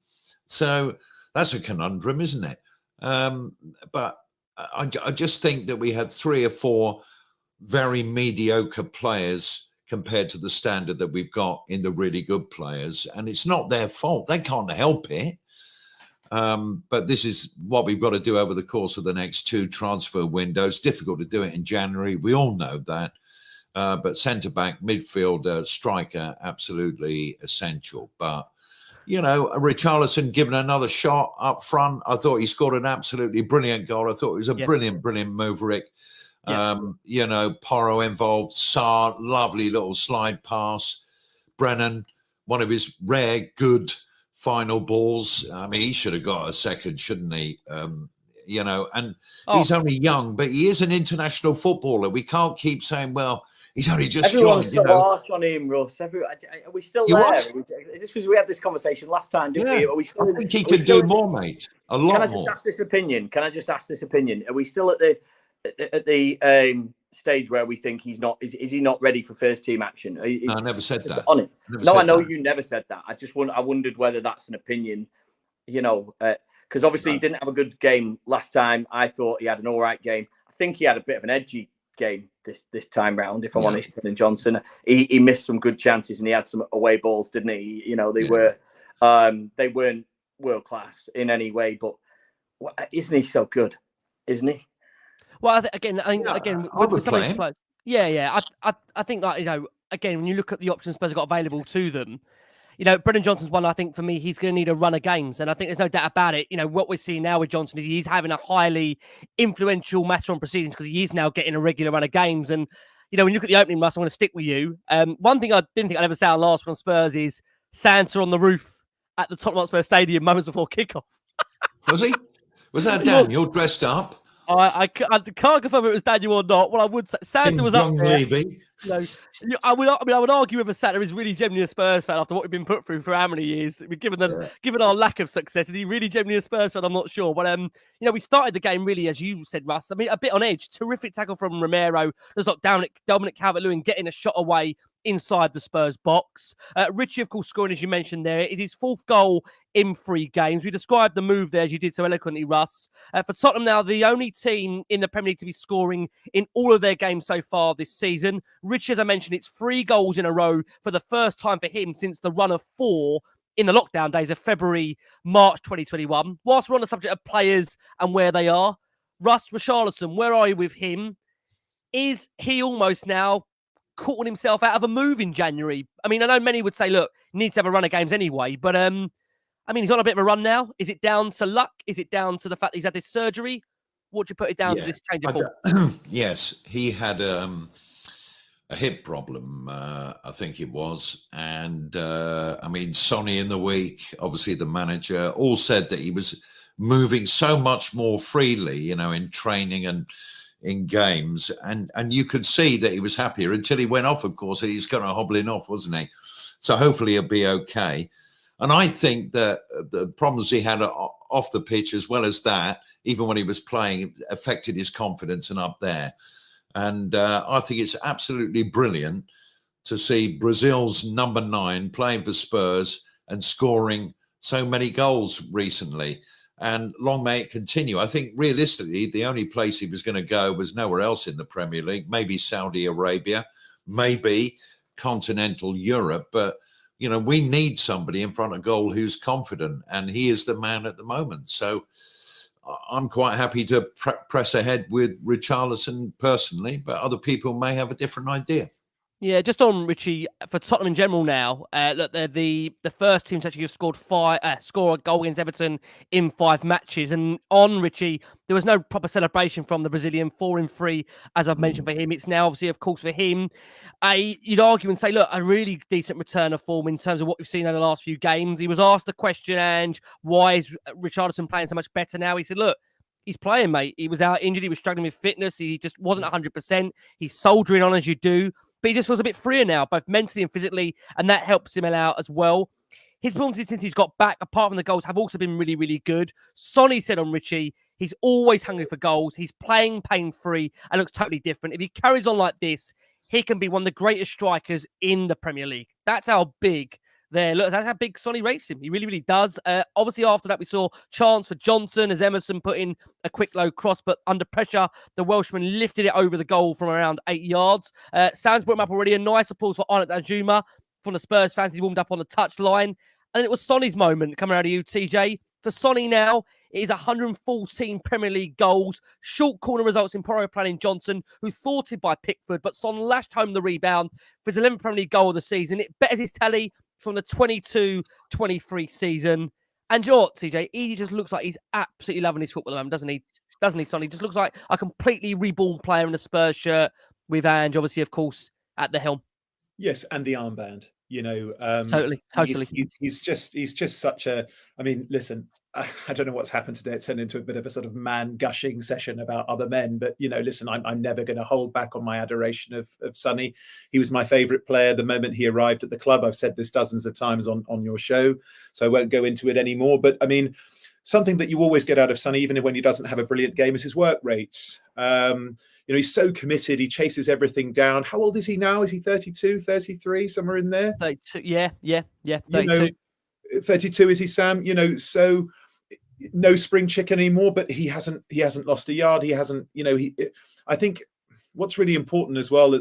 So that's a conundrum, isn't it? But I just think that we had 3 or 4 very mediocre players compared to the standard that we've got in the really good players. And it's not their fault. They can't help it. But this is what we've got to do over the course of the next 2 transfer windows. Difficult to do it in January. We all know that. But centre-back, midfielder, striker, absolutely essential. But, you know, Richarlison given another shot up front. I thought he scored an absolutely brilliant goal. I thought it was a brilliant move, Rick. You know, Porro involved, Sarr, lovely little slide pass. Brennan, one of his rare good final balls. I mean, he should have got a second, shouldn't he? you know, and Oh. he's only young, but he is an international footballer. We can't keep saying, well, he's only just Everyone's joined, so harsh on him, Russ. Are we still You there? what? Is this because we had this conversation last time, didn't we? Yeah, Are we still I think he can do more, mate. A lot more. Can I just ask this opinion? Are we still at the stage where we think he's not? Is he not ready for first team action? No, I never said that. On it. No, I know you never said that. I wondered whether that's an opinion. You know, because obviously he didn't have a good game last time. I thought he had an all right game. I think he had a bit of an edgy game this time round. If I'm honest, Brennan Johnson, he missed some good chances and he had some away balls, didn't he? You know, they weren't world class in any way, but isn't he so good? Isn't he? Well, again, with some of these players, I think that, you know, again, when you look at the options Spurs have got available to them, you know, Brennan Johnson's one. I think for me, he's going to need a run of games, and I think there's no doubt about it. You know, what we're seeing now with Johnson is he's having a highly influential matter on proceedings because he is now getting a regular run of games. And you know, when you look at the opening, Russ, I'm going to stick with you. One thing I didn't think I'd ever say on last one on Spurs is Santa on the roof at the Tottenham Hotspur Stadium moments before kickoff. Was he? Was that Daniel dressed up? I can't confirm if it was Daniel or not. What I would say, Santa was up there. You know, I would argue whether Santa is really genuinely a Spurs fan after what we've been put through for how many years. Given our lack of success, is he really genuinely a Spurs fan? I'm not sure. But you know, we started the game really, as you said, Russ. I mean, a bit on edge. Terrific tackle from Romero. There's like Dominic Calvert-Lewin getting a shot away inside the Spurs box. Richie, of course, scoring, as you mentioned there. It is his fourth goal in 3 games. We described the move there, as you did so eloquently, Russ. For Tottenham now, the only team in the Premier League to be scoring in all of their games so far this season. Richie, as I mentioned, it's 3 goals in a row for the first time for him since the run of 4 in the lockdown days of February, March 2021. Whilst we're on the subject of players and where they are, Russ Richarlison, where are you with him? Is he almost now caught himself out of a move in January? I mean, I know many would say, look, he needs to have a run of games anyway, but I mean, he's on a bit of a run now. Is it down to luck? Is it down to the fact that he's had this surgery? What do you put it down to, this change of form? Yes, he had a hip problem, I think it was. And I mean, Sonny in the week, obviously the manager, all said that he was moving so much more freely, you know, in training and in games, and you could see that he was happier until he went off, of course. He's kind of hobbling off, wasn't he? So hopefully he'll be okay. And I think that the problems he had off the pitch, as well as that, even when he was playing, affected his confidence and up there. And I think it's absolutely brilliant to see Brazil's number 9 playing for Spurs and scoring so many goals recently. And long may it continue. I think realistically, the only place he was going to go was nowhere else in the Premier League, maybe Saudi Arabia, maybe continental Europe. But, you know, we need somebody in front of goal who's confident, and he is the man at the moment. So I'm quite happy to press ahead with Richarlison personally, but other people may have a different idea. Yeah, just on Richie, for Tottenham in general now, look, they're the first team to actually have score a goal against Everton in 5 matches. And on Richie, there was no proper celebration from the Brazilian, 4 in 3, as I've mentioned for him. It's now, obviously, of course, for him, you'd argue and say, look, a really decent return of form in terms of what we've seen over the last few games. He was asked the question, and why is Richarlison playing so much better now? He said, look, he's playing, mate. He was out injured. He was struggling with fitness. He just wasn't 100%. He's soldiering on as you do. But he just feels a bit freer now, both mentally and physically, and that helps him out as well. His performances since he's got back, apart from the goals, have also been really, really good. Sonny said on Richie, he's always hungry for goals. He's playing pain-free and looks totally different. If he carries on like this, he can be one of the greatest strikers in the Premier League. That's how big look, that's how big Sonny rates him. He really, really does. Obviously, after that, we saw chance for Johnson as Emerson put in a quick low cross, but under pressure, the Welshman lifted it over the goal from around 8 yards. Sam's brought him up already. A nice applause for Arnaud Danjuma from the Spurs fans. He warmed up on the touchline. And it was Sonny's moment coming out of you, TJ. For Sonny now, it is 114 Premier League goals. Short corner results in Porro planning Johnson, who thwarted by Pickford, but Son lashed home the rebound for his 11th Premier League goal of the season. It betters his tally from the 22-23 season. And you know what, TJ? He just looks like he's absolutely loving his football at the moment, doesn't he? Doesn't he, Sonny? Just looks like a completely reborn player in a Spurs shirt with Ange, obviously, of course, at the helm. Yes, and the armband. You know, totally. He's just such a. I mean, listen, I don't know what's happened today. It turned into a bit of a sort of man gushing session about other men. But, you know, listen, I'm never going to hold back on my adoration of Sonny. He was my favourite player the moment he arrived at the club. I've said this dozens of times on your show, so I won't go into it anymore. But, I mean, something that you always get out of Sonny, even when he doesn't have a brilliant game, is his work rate. You know, he's so committed. He chases everything down. How old is he now? Is he 32, 33, somewhere in there? 32, yeah. 32. You know, 32 is he, Sam? You know, so no spring chicken anymore, but he hasn't lost a yard. He hasn't, you know, I think what's really important as well,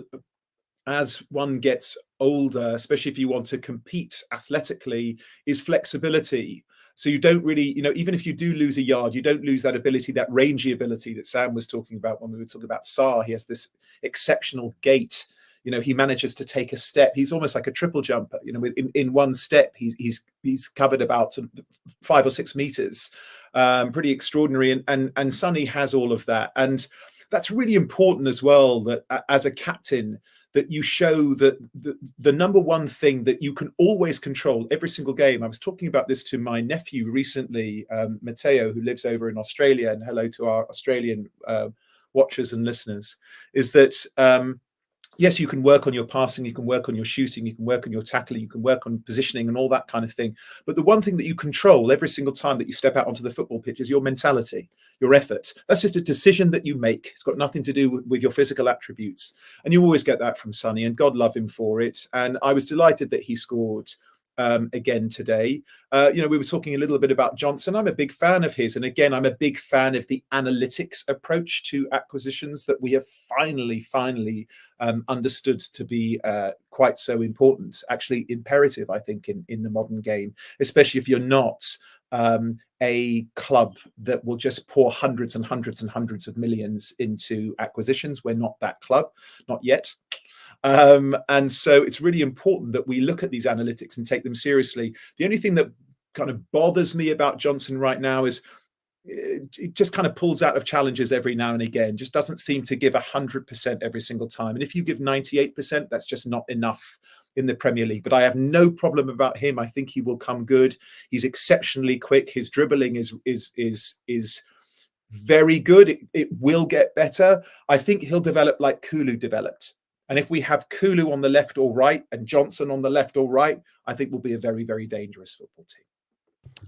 as one gets older, especially if you want to compete athletically, is flexibility. So you don't really, you know, even if you do lose a yard, you don't lose that ability, that rangy ability that Sam was talking about when we were talking about Sarr. He has this exceptional gait. You know, he manages to take a step. He's almost like a triple jumper. You know, in one step, he's covered about 5 or 6 meters. Pretty extraordinary. And Sonny has all of that. And that's really important as well, that as a captain, that you show that the number one thing that you can always control every single game. I was talking about this to my nephew recently, Matteo, who lives over in Australia, and hello to our Australian watchers and listeners, is that yes, you can work on your passing, you can work on your shooting, you can work on your tackling, you can work on positioning and all that kind of thing. But the one thing that you control every single time that you step out onto the football pitch is your mentality, your effort. That's just a decision that you make. It's got nothing to do with your physical attributes. And you always get that from Sonny, and God love him for it. And I was delighted that he scored again today. You know, we were talking a little bit about Johnson. I'm a big fan of his. And again, I'm a big fan of the analytics approach to acquisitions that we have finally understood to be quite so important, actually imperative, I think, in the modern game, especially if you're not a club that will just pour hundreds and hundreds and hundreds of millions into acquisitions. We're not that club, not yet. And so it's really important that we look at these analytics and take them seriously. The only thing that kind of bothers me about Johnson right now is it just kind of pulls out of challenges every now and again, just doesn't seem to give 100% every single time. And if you give 98%, that's just not enough in the Premier League. But I have no problem about him. I think he will come good. He's exceptionally quick. His dribbling is very good. It will get better. I think he'll develop like Kulu developed. And if we have Kulu on the left or right and Johnson on the left or right, I think we'll be a very, very dangerous football team.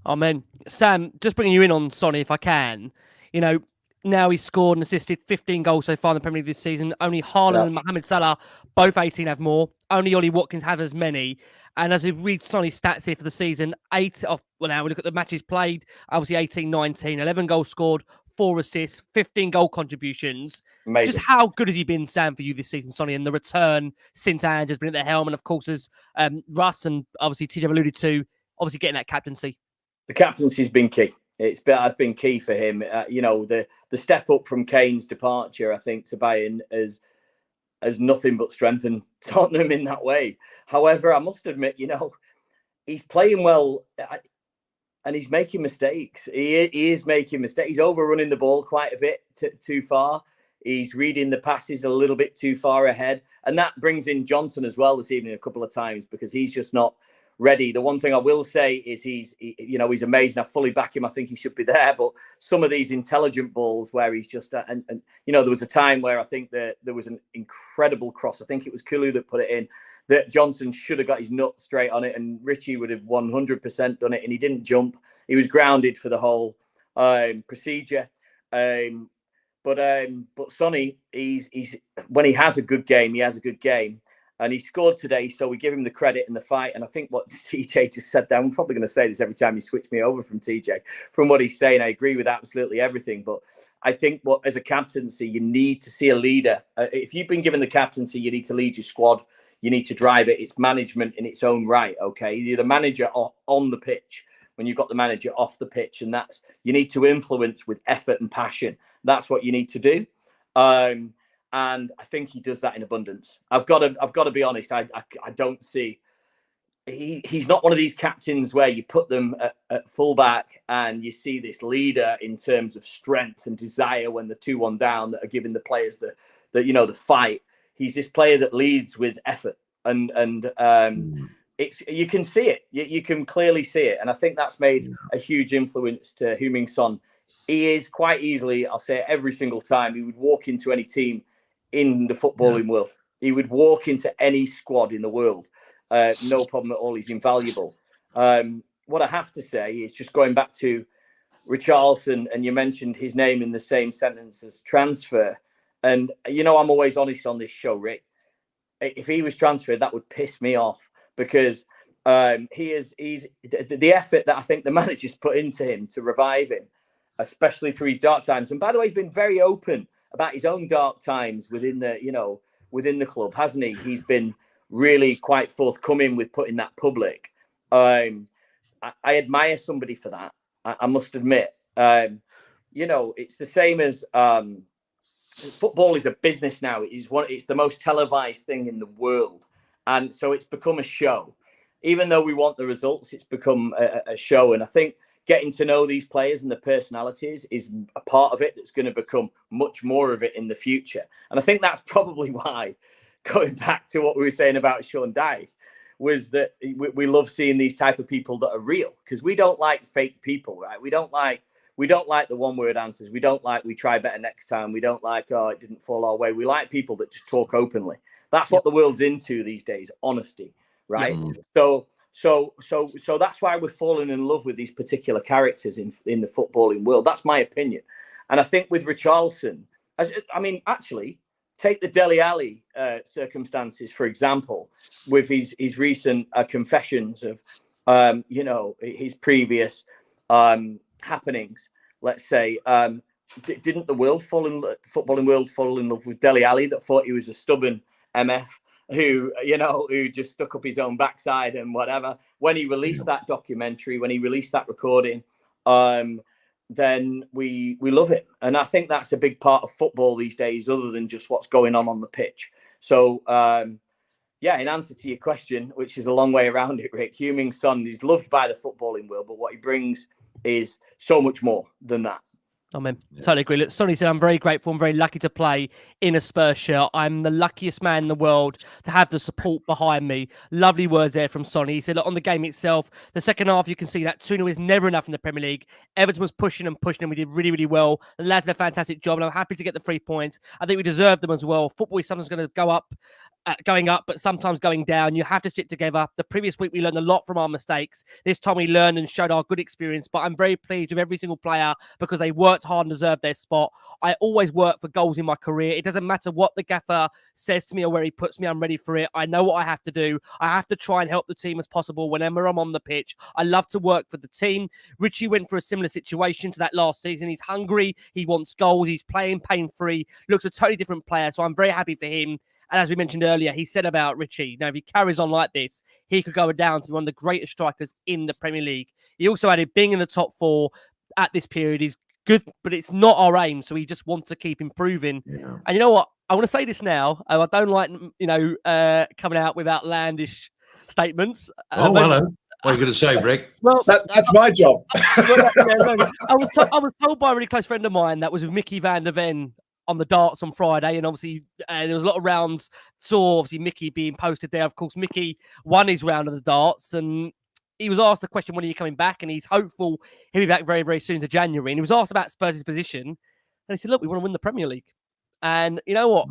Amen. Sam, just bringing you in on Sonny, if I can. You know, now he's scored and assisted 15 goals so far in the Premier League this season. Only Haaland and Mohamed Salah, both 18, have more. Only Ollie Watkins have as many. And as we read Sonny's stats here for the season, now we look at the matches played, obviously 18, 19, 11 goals scored, 4 assists, 15 goal contributions. Amazing. Just how good has he been, Sam, for you this season, Sonny, and the return since Ange has been at the helm, and of course, as Russ and obviously TJ have alluded to, obviously getting that captaincy? The captaincy's been key. It's been key for him. You know, the step up from Kane's departure, I think, to Bayern has nothing but strengthened Tottenham in that way. However, I must admit, you know, he's playing well. And he's making mistakes. He is making mistakes. He's overrunning the ball quite a bit too far. He's reading the passes a little bit too far ahead. And that brings in Johnson as well this evening a couple of times, because he's just not ready. The one thing I will say is he's amazing. I fully back him. I think he should be there. But some of these intelligent balls where he's just, and you know, there was a time where I think that there was an incredible cross. I think it was Kulu that put it in, that Johnson should have got his nut straight on it, and Richie would have 100% done it, and he didn't jump. He was grounded for the whole procedure. But Sonny, he's when he has a good game, he has a good game, and he scored today, so we give him the credit in the fight. And I think what TJ just said there, I'm probably going to say this every time you switch me over from TJ, from what he's saying, I agree with absolutely everything. But I think as a captaincy, you need to see a leader. If you've been given the captaincy, you need to lead your squad. You need to drive it. It's management in its own right, okay? You're the manager on the pitch when you've got the manager off the pitch, and that's, you need to influence with effort and passion. That's what you need to do. And I think he does that in abundance. I've got to be honest. I don't see. He's not one of these captains where you put them at fullback and you see this leader in terms of strength and desire when they're 2-1 down, that are giving the players the fight. He's this player that leads with effort, and you can see it. You can clearly see it. And I think that's made a huge influence to Heung-min Son. He is quite easily, I'll say it every single time, he would walk into any team in the footballing world. He would walk into any squad in the world. No problem at all. He's invaluable. What I have to say is just going back to Richarlison, and you mentioned his name in the same sentence as transfer. And, I'm always honest on this show, Rick. If he was transferred, that would piss me off because he's the effort that I think the manager's put into him to revive him, especially through his dark times. And by the way, he's been very open about his own dark times within the club, hasn't he? He's been really quite forthcoming with putting that public. I admire somebody for that. I must admit. It's the same as football is a business now. It's the most televised thing in the world, and so it's become a show. Even though we want the results, it's become a show. And I think getting to know these players and the personalities is a part of it that's going to become much more of it in the future. And I think that's probably why, going back to what we were saying about Sean Dyche, was that we love seeing these type of people that are real, because we don't like fake people, right? We don't like the one-word answers. We don't like, we try better next time. We don't like, oh, it didn't fall our way. We like people that just talk openly. That's what the world's into these days, honesty, right? So that's why we're falling in love with these particular characters in the footballing world. That's my opinion. And I think with Richarlison, actually, take the Dele Alli circumstances, for example, with his recent confessions of, his previous happenings. Let's say, didn't the footballing world fall in love with Dele Alli, that thought he was a stubborn MF who just stuck up his own backside and whatever? When he released that documentary, when he released that recording, then we love it. And I think that's a big part of football these days, other than just what's going on the pitch. So, in answer to your question, which is a long way around it, Rick, Heung-min Son is loved by the footballing world, but what he brings is so much more than that. Totally agree. Look, Sonny said, I'm very grateful. I'm very lucky to play in a Spurs shirt. I'm the luckiest man in the world to have the support behind me. Lovely words there from Sonny. He said, look, on the game itself, the second half, you can see that 2-0 is never enough in the Premier League. Everton was pushing and pushing, and we did really, really well. The lads did a fantastic job, and I'm happy to get the 3 points. I think we deserve them as well. Football is sometimes going to go up, going up, but sometimes going down. You have to stick together. The previous week, we learned a lot from our mistakes. This time, we learned and showed our good experience, but I'm very pleased with every single player because they worked hard and deserved their spot. I always work for goals in my career. It doesn't matter what the gaffer says to me or where he puts me. I'm ready for it. I know what I have to do. I have to try and help the team as possible whenever I'm on the pitch. I love to work for the team. Richie went through a similar situation to that last season. He's hungry. He wants goals. He's playing pain-free. Looks a totally different player. So I'm very happy for him. And as we mentioned earlier, he said about Richie, if he carries on like this, he could go down to be one of the greatest strikers in the Premier League. He also added being in the top 4 at this period is good, but it's not our aim. So we just want to keep improving. Yeah. And you know what? I want to say this now. I don't like, coming out with outlandish statements. Hello. What are you going to say, Rick? Well, that's my job. I was told by a really close friend of mine that was with Mickey van der Ven on the darts on Friday, and obviously there was a lot of rounds. Saw obviously Mickey being posted there. Of course, Mickey won his round of the darts, and he was asked the question, when are you coming back? And he's hopeful he'll be back very, very soon to January. And he was asked about Spurs' position, and he said, look, we want to win the Premier League. And you know what?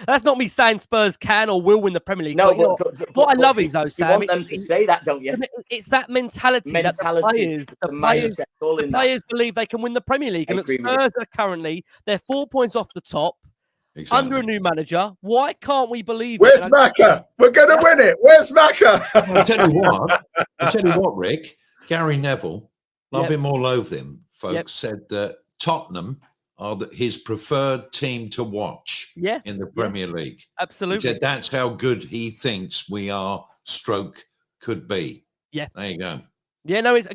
That's not me saying Spurs can or will win the Premier League. No, but what I love is, though, Sam, you want them to say that, don't you? It's that mentality that the players believe they can win the Premier League. And look, Spurs are currently, they're 4 points off the top. Exactly. Under a new manager. Why can't we believe Where's Macca? We're going to win it. Where's Macca? I'll tell you what, Rick. Gary Neville, love him or loathe him, folks, said that Tottenham are his preferred team to watch in the Premier League. Absolutely. He said that's how good he thinks we are, could be. Yeah. There you go. Yeah, no, it's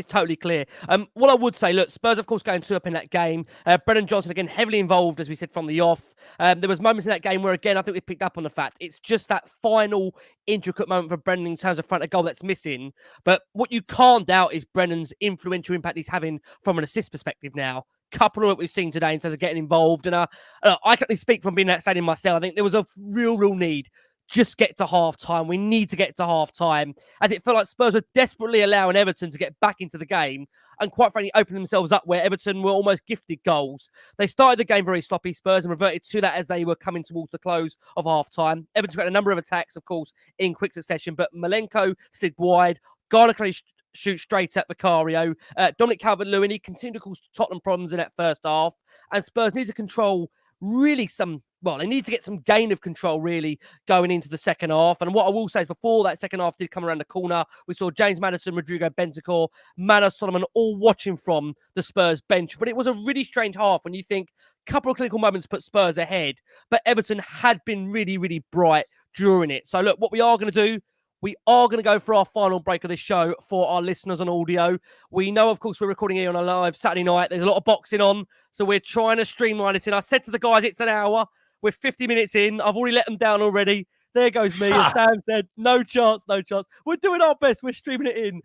totally clear. What I would say, look, Spurs, of course, going 2-up in that game. Brennan Johnson, again, heavily involved, as we said, from the off. There was moments in that game where, again, I think we picked up on the fact it's just that final intricate moment for Brennan in terms of front of goal that's missing. But what you can't doubt is Brennan's influential impact he's having from an assist perspective now. Couple of what we've seen today in terms of getting involved. And I can only speak from being in that stadium myself. I think there was a real need just get to half-time. We need to get to half-time, as it felt like Spurs were desperately allowing Everton to get back into the game and quite frankly open themselves up where Everton were almost gifted goals. They started the game very sloppy, Spurs, and reverted to that as they were coming towards the close of half-time. Everton got a number of attacks, of course, in quick succession, but Malenko slid wide. Garner shoot straight at Vicario. Dominic Calvert-Lewin, he continued to cause Tottenham problems in that first half, and Spurs need to control really they need to get some gain of control really going into the second half. And what I will say is before that second half did come around the corner, we saw James Maddison, Rodrigo Bentancur, Manor Solomon all watching from the Spurs bench. But it was a really strange half when you think a couple of clinical moments put Spurs ahead, but Everton had been really, really bright during it. So look, what we are going to do, we are going to go for our final break of this show for our listeners on audio. We know, of course, we're recording here on a live Saturday night. There's a lot of boxing on, so we're trying to streamline it in. I said to the guys, it's an hour. We're 50 minutes in. I've already let them down already. There goes me. As Sam said, no chance, no chance. We're doing our best. We're streaming it in.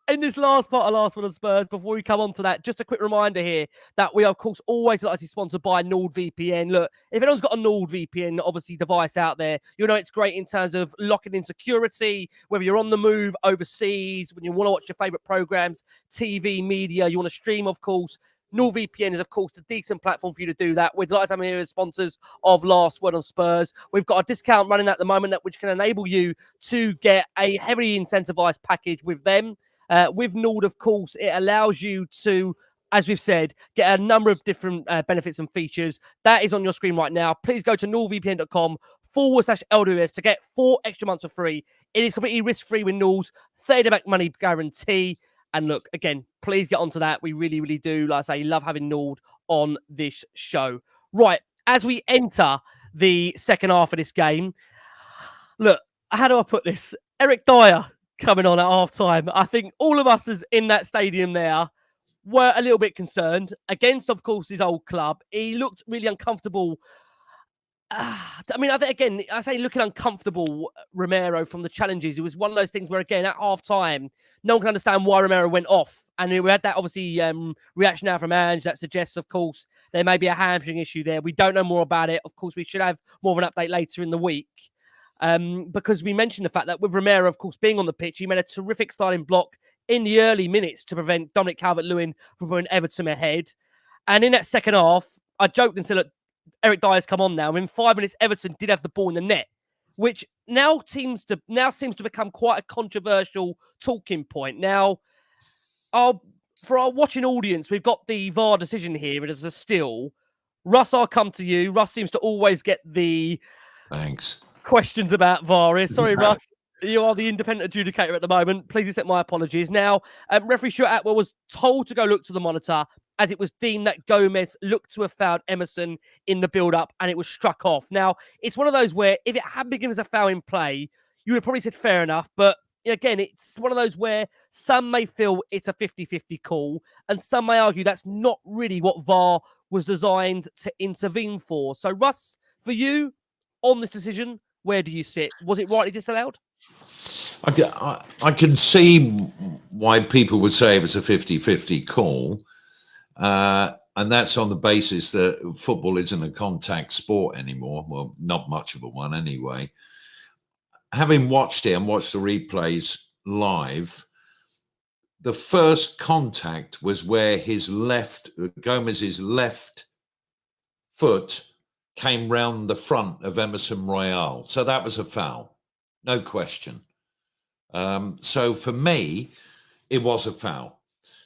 In this last part of Last Word on Spurs, before we come on to that, just a quick reminder here that we are, of course, always like to be sponsored by NordVPN. Look, if anyone's got a NordVPN, obviously, device out there, you'll know it's great in terms of locking in security, whether you're on the move overseas, when you want to watch your favourite programs, TV, media, you want to stream, of course. NordVPN is, of course, the decent platform for you to do that. We'd like to have here as sponsors of Last Word on Spurs. We've got a discount running at the moment which can enable you to get a heavily incentivized package with them. With Nord, of course, it allows you to, as we've said, get a number of different benefits and features. That is on your screen right now. Please go to nordvpn.com/LWS to get 4 extra months for free. It is completely risk-free with Nord's 30-day back money guarantee. And look, again, please get onto that. We really, really do, like I say, love having Nord on this show. Right, as we enter the second half of this game, look, how do I put this? Eric Dyer coming on at half-time. I think all of us as in that stadium there were a little bit concerned against, of course, his old club. He looked really uncomfortable. I think, again, I say looking uncomfortable, Romero, from the challenges. It was one of those things where, again, at half-time, no one can understand why Romero went off. And we had that, obviously, reaction now from Ange that suggests, of course, there may be a hamstring issue there. We don't know more about it. Of course, we should have more of an update later in the week. Because we mentioned the fact that with Romero, of course, being on the pitch, he made a terrific starting block in the early minutes to prevent Dominic Calvert-Lewin from putting Everton ahead. And in that second half, I joked and said, look, Eric Dyer's come on now. In 5 minutes, Everton did have the ball in the net, which now seems to become quite a controversial talking point. Now, for our watching audience, we've got the VAR decision here as a still. Russ, I'll come to you. Russ seems to always get the questions about VAR here. Sorry, Russ. You are the independent adjudicator at the moment. Please accept my apologies. Now, referee Stuart Atwell was told to go look to the monitor as it was deemed that Gomes looked to have fouled Emerson in the build-up and it was struck off. Now, it's one of those where if it had been given as a foul in play, you would have probably said fair enough. But again, it's one of those where some may feel it's a 50-50 call and some may argue that's not really what VAR was designed to intervene for. So, Russ, for you, on this decision, where do you sit? Was it rightly disallowed? I can see why people would say it was a 50-50 call. And that's on the basis that football isn't a contact sport anymore. Well, not much of a one anyway. Having watched it and watched the replays live, the first contact was where Gomez's left foot came round the front of Emerson Royale. So that was a foul. No question. So for me, it was a foul.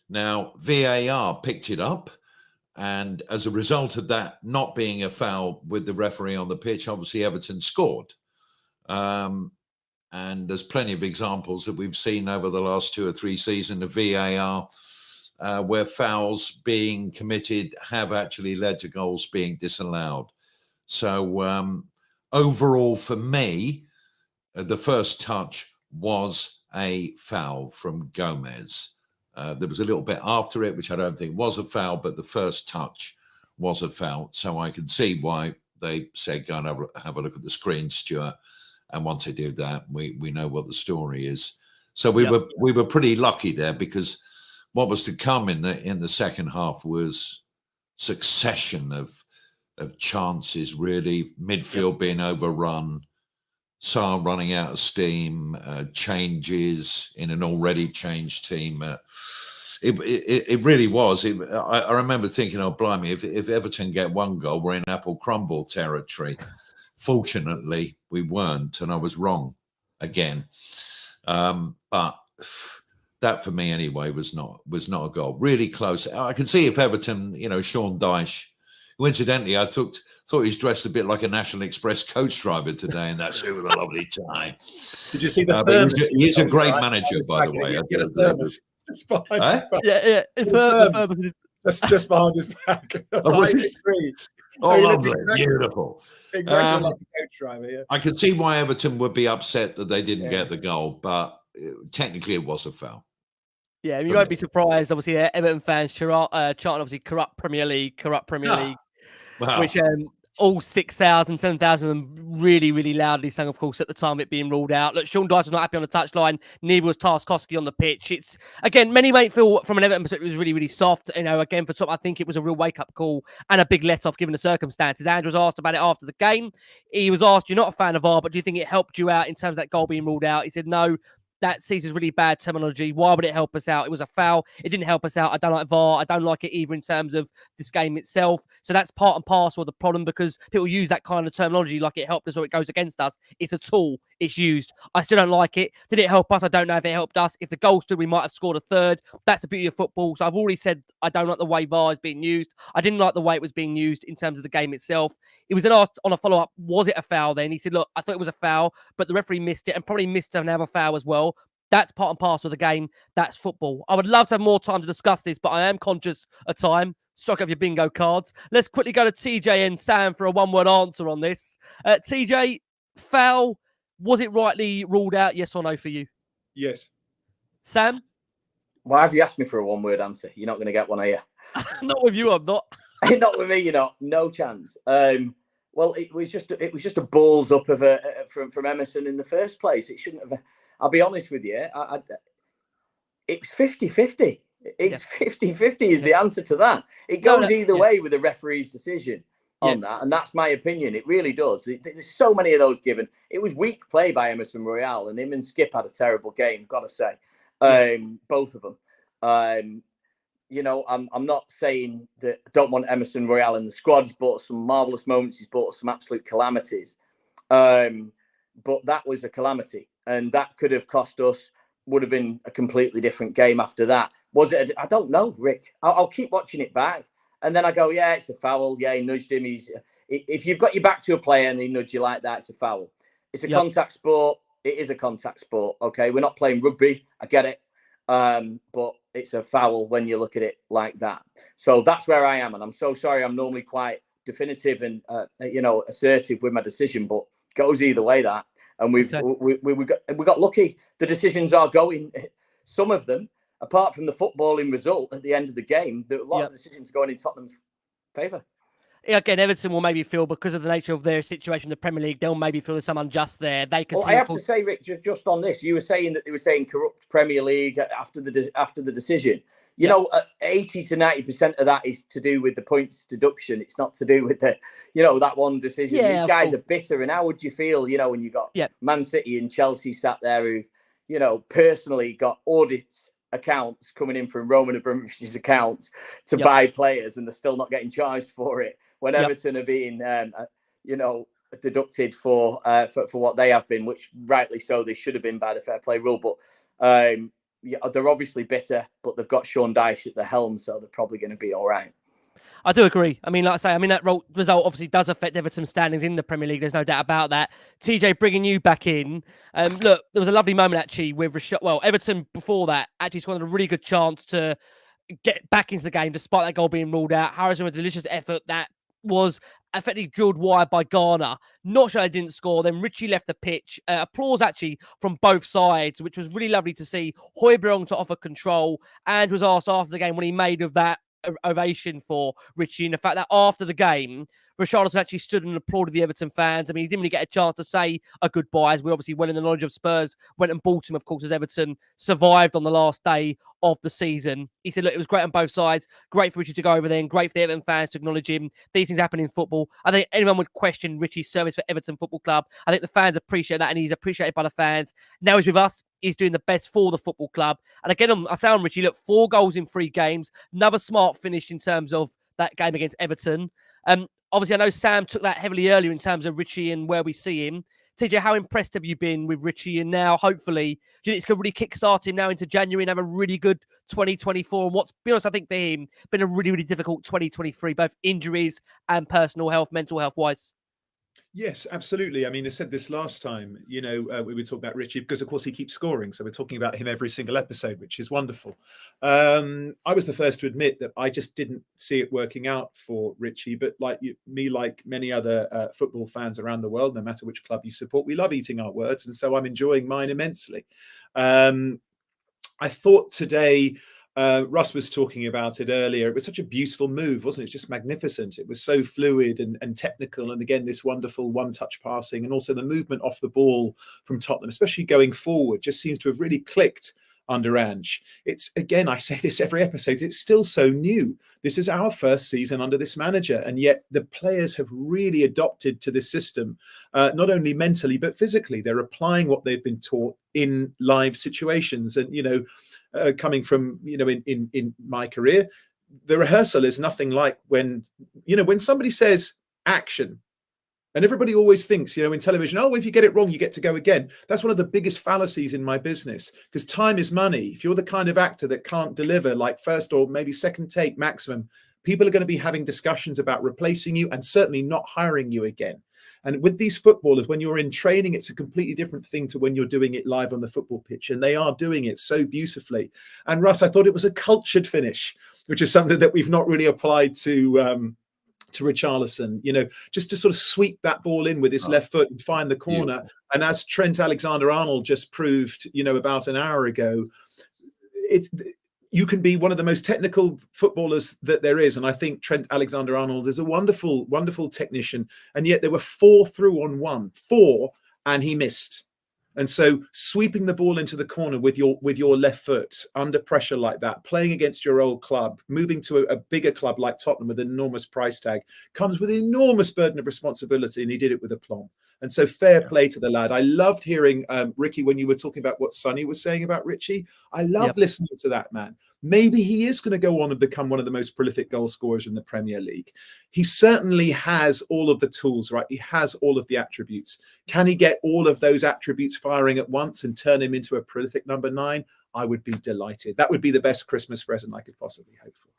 Now, VAR picked it up. And as a result of that not being a foul with the referee on the pitch, obviously Everton scored. And there's plenty of examples that we've seen over the last 2 or 3 seasons of VAR where fouls being committed have actually led to goals being disallowed. So overall, for me, the first touch was a foul from Gomes. There was a little bit after it, which I don't think was a foul, but the first touch was a foul. So I can see why they said, go and have a look at the screen, Stuart. And once they do that, we know what the story is. So we were pretty lucky there, because what was to come in the second half was succession of chances, really, midfield being overrun, Sarr running out of steam, changes in an already changed team. It really was. I remember thinking, oh, blimey, if Everton get one goal, we're in apple crumble territory. Fortunately, we weren't, and I was wrong again. But that, for me anyway, was not a goal. Really close. I could see if Everton, Sean Dyche, who incidentally I thought he was dressed a bit like a National Express coach driver today in that suit with a lovely tie. Did you see the thermos? He's a great manager, by the way. Just behind his back. Yeah. Just behind his back. Oh, lovely, beautiful. Exactly like a coach driver. Yeah. I could see why Everton would be upset that they didn't get the goal, but technically it was a foul. Yeah, you won't be surprised. Obviously, Everton fans chanting obviously corrupt Premier League, Wow. which all 6,000, 7,000 of them really, really loudly sang, of course, at the time of it being ruled out. Look, Sean Dyche was not happy on the touchline. Neither was Tarkowski on the pitch. It's, again, many might feel from an Everton perspective it was really, really soft. Again, for Tottenham, I think it was a real wake-up call and a big let-off given the circumstances. Andrew was asked about it after the game. He was asked, you're not a fan of VAR, but do you think it helped you out in terms of that goal being ruled out? He said, no. That sees as really bad terminology. Why would it help us out? It was a foul. It didn't help us out. I don't like VAR. I don't like it either in terms of this game itself. So that's part and parcel of the problem because people use that kind of terminology like it helped us or it goes against us. It's a tool. It's used. I still don't like it. Did it help us? I don't know if it helped us. If the goal stood, we might have scored a third. That's the beauty of football. So I've already said I don't like the way VAR is being used. I didn't like the way it was being used in terms of the game itself. He was then asked on a follow-up, was it a foul then? He said, look, I thought it was a foul, but the referee missed it and probably missed another foul as well. That's part and parcel of the game. That's football. I would love to have more time to discuss this, but I am conscious of time. Strike up your bingo cards. Let's quickly go to TJ and Sam for a one-word answer on this. TJ, foul, was it rightly ruled out, yes or no for you? Yes. Sam? Why have you asked me for a one-word answer? You're not going to get one, are you? Not with you, I'm not. Not with me, you're not. No chance. Well, it was just a balls up of from Emerson in the first place. It shouldn't have. I'll be honest with you. It was 50-50. It's 50-50 is the answer to that. It goes either way with the referee's decision on that, and that's my opinion. It really does. There's so many of those given. It was weak play by Emerson Royale, and him and Skip had a terrible game. Got to say, both of them. I'm not saying that I don't want Emerson Royale in the squad. He's brought some marvellous moments. He's brought some absolute calamities. But that was a calamity. And that could have cost us, would have been a completely different game after that. Was it? I don't know, Rick. I'll keep watching it back. And then I go, yeah, it's a foul. Yeah, he nudged him. If you've got your back to a player and they nudge you like that, it's a foul. It's a contact sport. It is a contact sport. Okay, we're not playing rugby. I get it. But it's a foul when you look at it like that. So that's where I am. And I'm so sorry. I'm normally quite definitive and, assertive with my decision, but it goes either way that. And we got lucky. The decisions are going, some of them, apart from the footballing result at the end of the game, a lot of decisions going in Tottenham's favour. Again, Everton will maybe feel, because of the nature of their situation in the Premier League, they'll maybe feel there's some unjust there. They can. Well, I have to say, Rick, just on this, you were saying that they were saying corrupt Premier League after the decision. You know, 80 to 90% of that is to do with the points deduction. It's not to do with the, that one decision. These guys are bitter. And how would you feel, when you got Man City and Chelsea sat there who, personally got audits accounts coming in from Roman Abramovich's accounts to buy players, and they're still not getting charged for it when Everton are being, deducted for what they have been, which rightly so they should have been by the fair play rule. But they're obviously bitter, but they've got Sean Dyche at the helm, so they're probably going to be all right. I do agree. I mean, like I say, that result obviously does affect Everton's standings in the Premier League. There's no doubt about that. TJ, bringing you back in. Look, there was a lovely moment actually with Everton before that actually scored a really good chance to get back into the game despite that goal being ruled out. Harrison with a delicious effort that was effectively drilled wide by Garner. Not sure they didn't score. Then Richie left the pitch. Applause actually from both sides, which was really lovely to see. Højbjerg to offer control, and was asked after the game what he made of that ovation for Richie, and the fact that after the game, Richarlison actually stood and applauded the Everton fans. I mean, he didn't really get a chance to say a goodbye, as we obviously well in the knowledge of Spurs went and bought him, of course, as Everton survived on the last day of the season. He said, look, it was great on both sides. Great for Richie to go over there and great for the Everton fans to acknowledge him. These things happen in football. I think anyone would question Richie's service for Everton Football Club. I think the fans appreciate that, and he's appreciated by the fans. Now he's with us. He's doing the best for the football club. And again, I say on Richie, look, 4 goals in 3 games. Another smart finish in terms of that game against Everton. Obviously, I know Sam took that heavily earlier in terms of Richie and where we see him. TJ, how impressed have you been with Richie? And now, hopefully, do you think it's going to really kickstart him now into January and have a really good 2024? And what's, to be honest, I think for him, been a really, really difficult 2023, both injuries and personal health, mental health-wise. Yes, absolutely. I mean, I said this last time, we were talking about Richie because, of course, he keeps scoring. So we're talking about him every single episode, which is wonderful. I was the first to admit that I just didn't see it working out for Richie. But like many other football fans around the world, no matter which club you support, we love eating our words. And so I'm enjoying mine immensely. I thought today... Russ was talking about it earlier. It was such a beautiful move, wasn't it? Just magnificent. It was so fluid and technical. And again, this wonderful one-touch passing and also the movement off the ball from Tottenham, especially going forward, just seems to have really clicked under Ange. It's, again, I say this every episode, it's still so new. This is our first season under this manager. And yet the players have really adopted to this system, not only mentally, but physically. They're applying what they've been taught in live situations. And, coming from, in my career, the rehearsal is nothing like when somebody says action. And everybody always thinks, in television, if you get it wrong, you get to go again. That's one of the biggest fallacies in my business, because time is money. If you're the kind of actor that can't deliver like first or maybe second take maximum, people are going to be having discussions about replacing you and certainly not hiring you again. And with these footballers, when you're in training, it's a completely different thing to when you're doing it live on the football pitch. And they are doing it so beautifully. And Russ, I thought it was a cultured finish, which is something that we've not really applied to Richarlison, just to sort of sweep that ball in with his left foot and find the corner. Beautiful. And as Trent Alexander-Arnold just proved, about an hour ago, you can be one of the most technical footballers that there is. And I think Trent Alexander-Arnold is a wonderful, wonderful technician. And yet there were 4 through on 1, and he missed. And so sweeping the ball into the corner with your left foot under pressure like that, playing against your old club, moving to a bigger club like Tottenham with an enormous price tag, comes with an enormous burden of responsibility. And he did it with aplomb. And so fair play to the lad. I loved hearing, Ricky, when you were talking about what Sonny was saying about Richie. I loved listening to that man. Maybe he is going to go on and become one of the most prolific goal scorers in the Premier League. He certainly has all of the tools, right? He has all of the attributes. Can he get all of those attributes firing at once and turn him into a prolific number 9? I would be delighted. That would be the best Christmas present I could possibly hope for.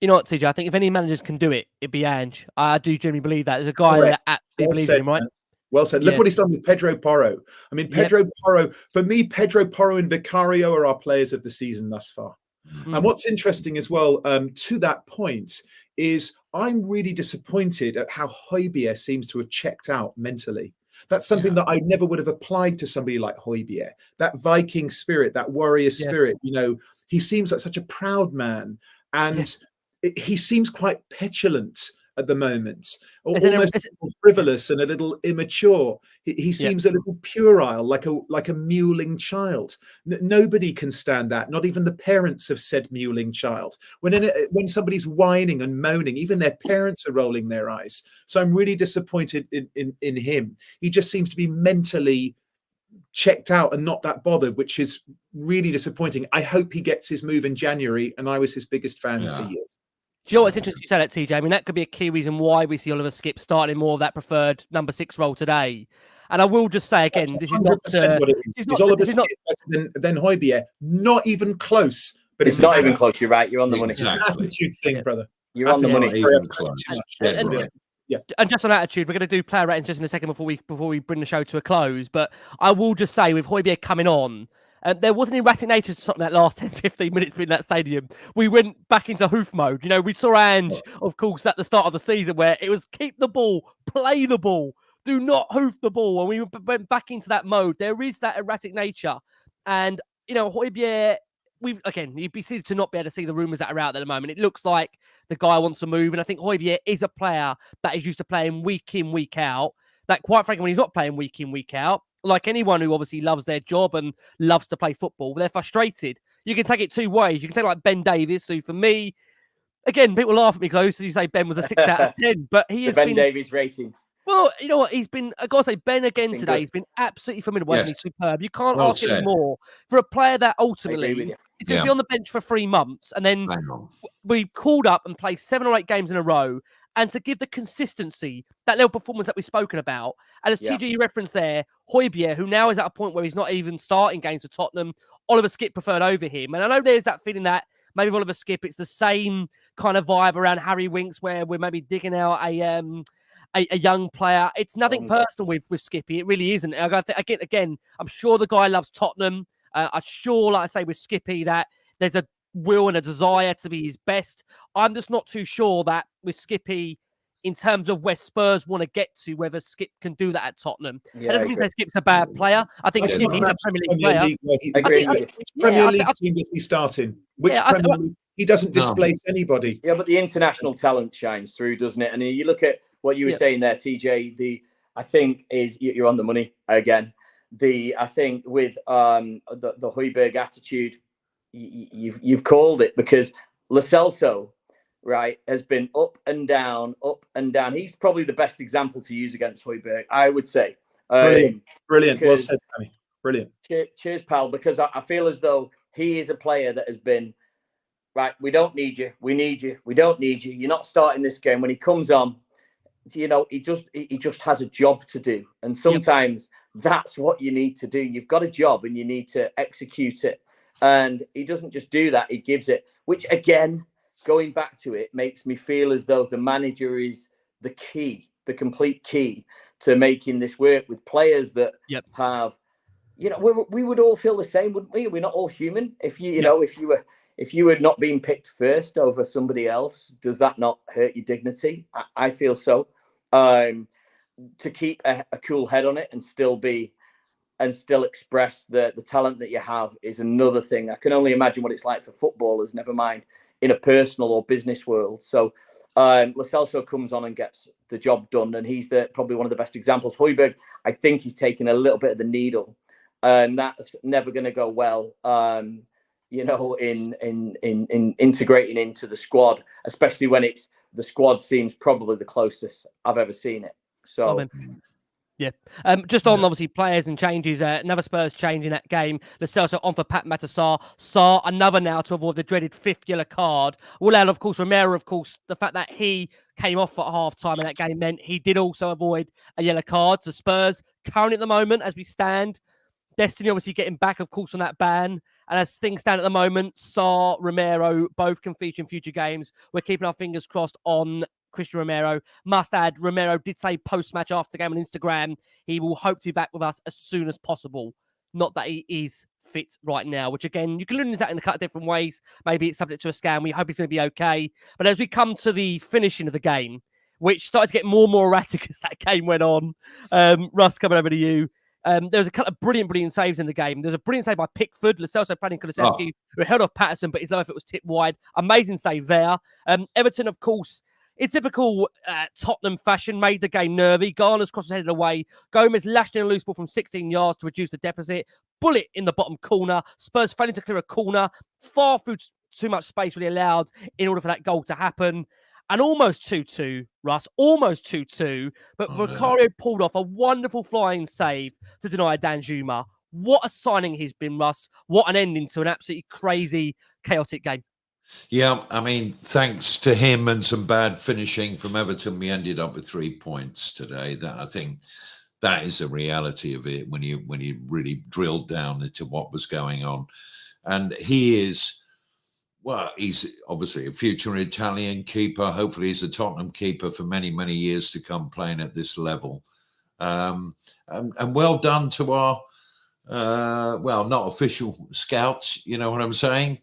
You know what, TJ? I think if any managers can do it, it'd be Ange. I do genuinely believe that. There's a guy that absolutely believes in him, right? Well said. Look what he's done with Pedro Porro. I mean, Pedro Porro, for me, Pedro Porro and Vicario are our players of the season thus far. And what's interesting as well, to that point, is I'm really disappointed at how Højbjerg seems to have checked out mentally. That's something that I never would have applied to somebody like Højbjerg. That Viking spirit, that warrior spirit, he seems like such a proud man. And he seems quite petulant at the moment, or almost frivolous and a little immature. He seems a little puerile, like a mewling child. Nobody can stand that. Not even the parents of said mewling child. When somebody's whining and moaning, even their parents are rolling their eyes. So I'm really disappointed in him. He just seems to be mentally checked out and not that bothered, which is really disappointing. I hope he gets his move in January, and I was his biggest fan for years. Do you know what's interesting you said that, TJ? I mean, that could be a key reason why we see Oliver Skipp starting more of that preferred number 6 role today. And I will just say again, this is not what it is. Is Oliver Skipp better than Højbjerg? Not even close. But it's not even close. You're right. You're on the money. Exactly. It's an attitude thing, brother. You're on the money. And just on attitude, we're going to do player ratings just in a second before we bring the show to a close. But I will just say, with Højbjerg coming on, there was an erratic nature to something that last 10, 15 minutes in that stadium. We went back into hoof mode. We saw Ange, of course, at the start of the season where it was keep the ball, play the ball, do not hoof the ball. And we went back into that mode. There is that erratic nature. And, Højbjerg, you'd be silly to not be able to see the rumours that are out there at the moment. It looks like the guy wants to move, and I think Højbjerg is a player that is used to playing week in, week out. That, quite frankly, when he's not playing week in, week out, like anyone who obviously loves their job and loves to play football, they're frustrated. You can take it two ways. You can take like Ben Davies, who for me, again, people laugh at me because I used to say Ben was a 6 out of 10, but he has Ben been... Davies rating. Well, you know what? I've got to say, Ben again today, Good. he's been absolutely formidable. Yes. He's superb. You can't Well ask any said. more for a player that I agree with ultimately you. is going to be on the bench for 3 months. And then Hang on. we called up and played 7 or 8 games in a row. And to give the consistency, that level of performance that we've spoken about. And as TG you referenced there, Højbjerg, who now is at a point where he's not even starting games for Tottenham, Oliver Skip preferred over him. And I know there's that feeling that maybe Oliver Skip, it's the same kind of vibe around Harry Winks where we're maybe digging out a young player. It's nothing personal with Skippy. It really isn't. Again, I'm sure the guy loves Tottenham. I'm sure, like I say, with Skippy, that there's a will and a desire to be his best. I'm just not too sure that with Skippy, in terms of where Spurs want to get to, whether Skip can do that at Tottenham. Yeah, It doesn't mean that Skip's a bad player. I think Skip is a Premier League player. Which Premier League team does he start in? Which Premier League? He doesn't displace anybody. Yeah, but the international talent shines through, doesn't it? And you look at what you were saying there, TJ. I think is you're on the money again. I think with the Højbjerg attitude, you've called it, because Lo Celso, right, has been up and down, up and down. He's probably the best example to use against Højbjerg, I would say. Brilliant. Well said, Sammy. Brilliant. Cheers, pal. Because I feel as though he is a player that has been, right, we don't need you. We need you. We don't need you. You're not starting this game. When he comes on, you know, he just has a job to do. And sometimes that's what you need to do. You've got a job and you need to execute it. And he doesn't just do that. He gives it, which again, going back to it, makes me feel as though the manager is the key, the complete key to making this work with players that have, you know, we would all feel the same, wouldn't we? We're not all human. If you know, if you were not being picked first over somebody else, does that not hurt your dignity? I feel so. To keep a cool head on it and still express the talent that you have is another thing. I can only imagine what it's like for footballers, never mind in a personal or business world. So Lo Celso comes on and gets the job done, and he's probably one of the best examples. Højbjerg, I think he's taken a little bit of the needle, and that's never going to go well. You know, in integrating into the squad, especially when the squad seems probably the closest I've ever seen it. So. Just on obviously players and changes, another Spurs change in that game. Lo Celso on for Pat Matasar. Sarr, another now to avoid the dreaded 5th yellow card. All out, of course, Romero, of course, the fact that he came off at half-time in that game meant he did also avoid a yellow card. So Spurs, currently at the moment, as we stand, Destiny obviously getting back, of course, on that ban. And as things stand at the moment, Sarr, Romero, both can feature in future games. We're keeping our fingers crossed on Christian Romero. Must add, Romero did say post-match after the game on Instagram, he will hope to be back with us as soon as possible. Not that he is fit right now, which again, you can learn that in a couple of different ways. Maybe it's subject to a scan. We hope he's going to be okay. But as we come to the finishing of the game, which started to get more and more erratic as that game went on, Russ, coming over to you. There was a couple of brilliant saves in the game. There was a brilliant save by Pickford. Lo Celso planning Kulusevski, who held off Patterson, but his low foot was tipped wide. Amazing save there. Everton, of course, in typical Tottenham fashion, made the game nervy. Garner's cross was headed away. Gomes lashed in a loose ball from 16 yards to reduce the deficit. Bullet in the bottom corner. Spurs failing to clear a corner. Far through too much space really allowed in order for that goal to happen. And almost 2-2, Russ. Almost 2-2. But Vicario pulled off a wonderful flying save to deny Danjuma. What a signing he's been, Russ. What an ending to an absolutely crazy, chaotic game. Yeah, I mean, thanks to him and some bad finishing from Everton, we ended up with 3 points today. That, I think, that is the reality of it when you really drilled down into what was going on. And he is, well, he's obviously a future Italian keeper. Hopefully he's a Tottenham keeper for many, many years to come, playing at this level. And well done to our, well, not official scouts, you know what I'm saying?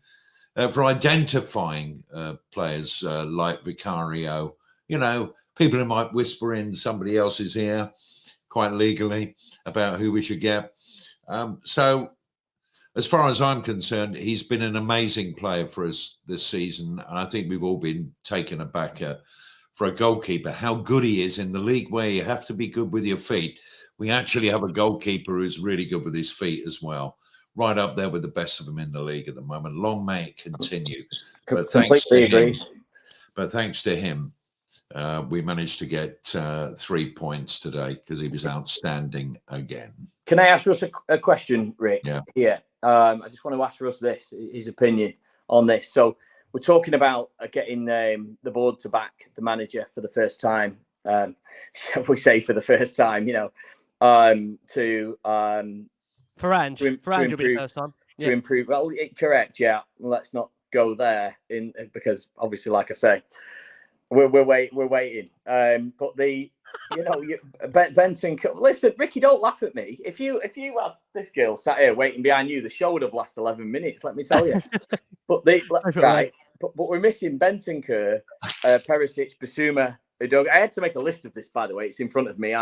For identifying players like Vicario, you know, people who might whisper in somebody else's ear quite legally about who we should get. So as far as I'm concerned, he's been an amazing player for us this season. And I think we've all been taken aback for a goalkeeper, how good he is in the league where you have to be good with your feet. We actually have a goalkeeper who's really good with his feet as well. Right up there with the best of them in the league at the moment. Long may it continue. But thanks to him, we managed to get 3 points today because he was outstanding again. Can I ask Russ a question, Rick? Yeah. Yeah. I just want to ask Russ his opinion on this. So we're talking about getting the board to back the manager for the first time. Shall we say for the first time? For Ange will be the first time. To improve. Well, correct. Yeah. Let's not go there because obviously, like I say, we're waiting. But Benton. Listen, Ricky, don't laugh at me. If you had this girl sat here waiting behind you, the show would have lasted 11 minutes. Let me tell you. But we're missing Bentancur, Perisic, Bissouma. I had to make a list of this, by the way. It's in front of me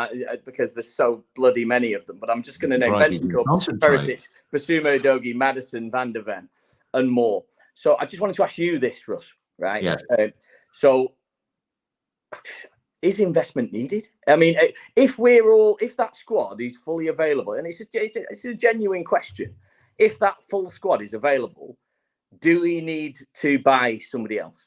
because there's so bloody many of them. But I'm just going to name Bentancur, Perisic, Bissouma, Udogie, Maddison, Van de Ven, and more. So I just wanted to ask you this, Russ. Right? Yeah. So is investment needed? I mean, if that squad is fully available, and it's a genuine question, if that full squad is available, do we need to buy somebody else?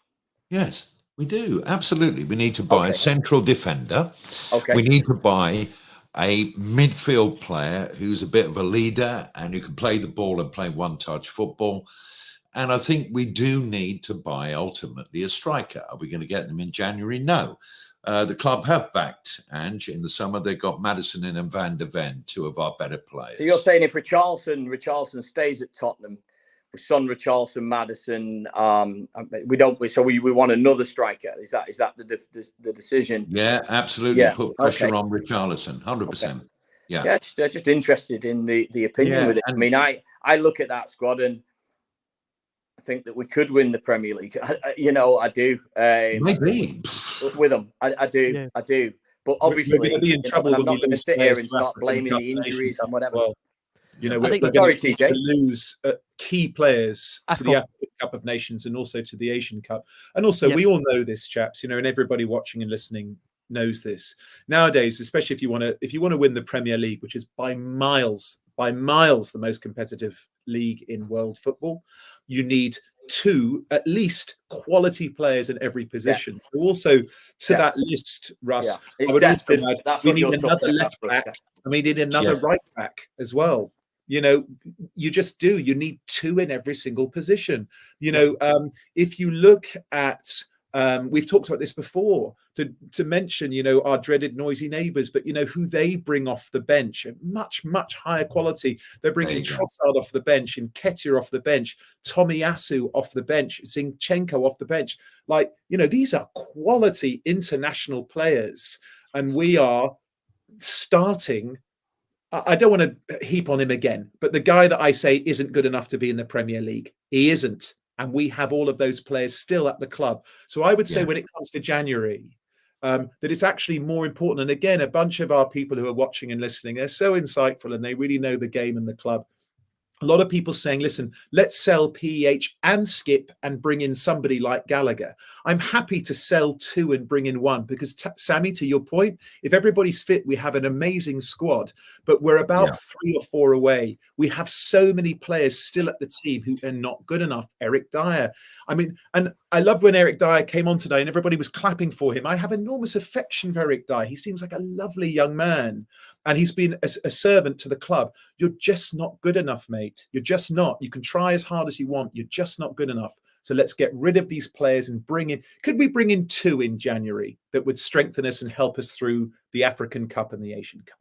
Yes. We do. Absolutely. We need to buy a central defender. Okay. We need to buy a midfield player who's a bit of a leader and who can play the ball and play one-touch football. And I think we do need to buy, ultimately, a striker. Are we going to get them in January? No. The club have backed Ange in the summer. They got Maddison and Van de Ven, two of our better players. So you're saying if Richarlison stays at Tottenham, with Son, Richarlison, Maddison, we want another striker. Is that the decision? Yeah, absolutely. Yeah. Put pressure on Richarlison, 100%. Okay. Yeah. Just interested in the opinion with it. I mean, I look at that squad and I think that we could win the Premier League. I do. Maybe with them, I do. Yeah. I do. But obviously, we're going to be in trouble. I'm not going to sit here and start blaming the injuries and whatever. Well. We're going to lose key players to the African Cup of Nations and also to the Asian Cup. And also, we all know this, chaps, and everybody watching and listening knows this. Nowadays, especially if you want to win the Premier League, which is by miles the most competitive league in world football, you need at least quality players in every position. Yeah. So also to that list, Russ, I would also add we need another left back. And we need another right back as well. You just do. You need two in every single position. If you look at, we've talked about this before, to mention, our dreaded noisy neighbours, but who they bring off the bench, much, much higher quality. They're bringing Trossard off the bench, Nketiah off the bench, Tomiyasu off the bench, Zinchenko off the bench. These are quality international players, and we are starting. I don't want to heap on him again, but the guy that I say isn't good enough to be in the Premier League, he isn't. And we have all of those players still at the club. So I would say when it comes to January, that it's actually more important. And again, a bunch of our people who are watching and listening, they're so insightful and they really know the game and the club. A lot of people saying, listen, let's sell PEH and Skip and bring in somebody like Gallagher. I'm happy to sell two and bring in one because, Sammy, to your point, if everybody's fit, we have an amazing squad, but we're about 3 or 4 away. We have so many players still at the team who are not good enough. Eric Dyer. I mean, and I loved when Eric Dyer came on today and everybody was clapping for him. I have enormous affection for Eric Dyer. He seems like a lovely young man. And he's been a servant to the club. You're just not good enough, mate. You're just not. You can try as hard as you want. You're just not good enough. So let's get rid of these players and bring in. Could we bring in 2 in January that would strengthen us and help us through the African Cup and the Asian Cup?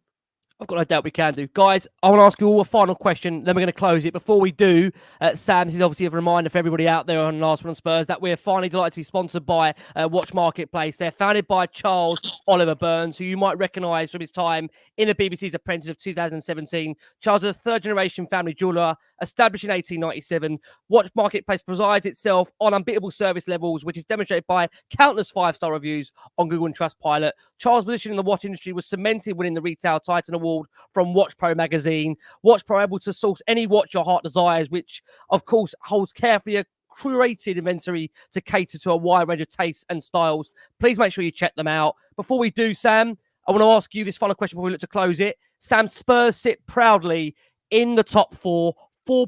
I've got no doubt we can do. Guys, I want to ask you all a final question, then we're going to close it. Before we do, Sam, this is obviously a reminder for everybody out there on Last One on Spurs that we're finally delighted to be sponsored by Watch Marketplace. They're founded by Charles Oliver Burns, who you might recognise from his time in the BBC's Apprentice of 2017. Charles is a third-generation family jeweller, established in 1897. Watch Marketplace prides itself on unbeatable service levels, which is demonstrated by countless 5-star reviews on Google and Trustpilot. Charles' position in the watch industry was cemented winning the retail Titan Award award from Watch Pro magazine. Watch Pro able to source any watch your heart desires, which of course holds carefully a curated inventory to cater to a wide range of tastes and styles. Please make sure you check them out. Before we do, Sam, I want to ask you this final question before we look to close it. Sam, Spurs sit proudly in the top 4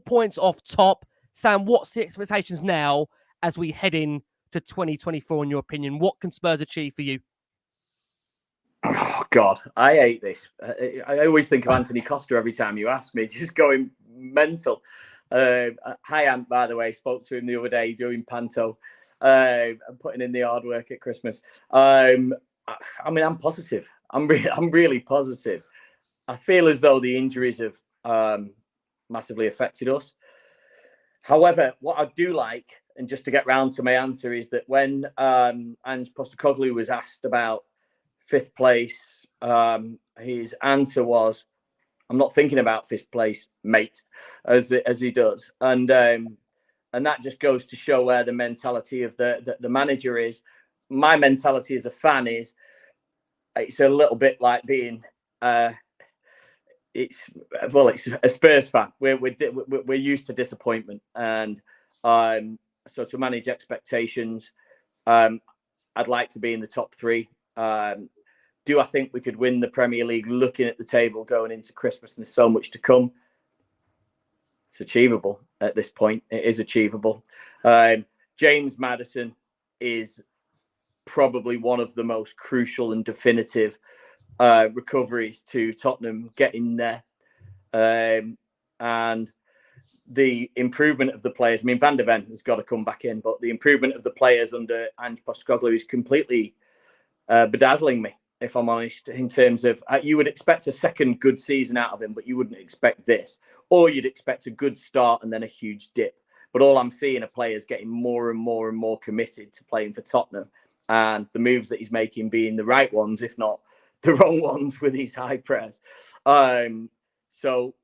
points off top. Sam, what's the expectations now as we head in to 2024, in your opinion? What can Spurs achieve for you? Oh, God, I hate this. I always think of Anthony Costa every time you ask me, just going mental. Hi, Ant, by the way. Spoke to him the other day doing panto and putting in the hard work at Christmas. I mean, I'm positive. I'm really positive. I feel as though the injuries have massively affected us. However, what I do like, and just to get round to my answer, is that when Ange Postecoglou was asked about 5th place, his answer was, "I'm not thinking about 5th place, mate," as he does, and that just goes to show where the mentality of the manager is. My mentality as a fan is, it's a little bit like being it's a Spurs fan. We're used to disappointment, and so to manage expectations, I'd like to be in the top 3. Do I think we could win the Premier League? Looking at the table going into Christmas, and there's so much to come. It's achievable at this point. It is achievable. James Maddison is probably one of the most crucial and definitive recoveries to Tottenham getting there. And the improvement of the players, I mean, Van de Ven has got to come back in, but the improvement of the players under Ange Postecoglou is completely bedazzling me, if I'm honest, in terms of you would expect a second good season out of him, but you wouldn't expect this. Or you'd expect a good start and then a huge dip. But all I'm seeing are players getting more and more and more committed to playing for Tottenham, and the moves that he's making being the right ones, if not the wrong ones, with his high press. So,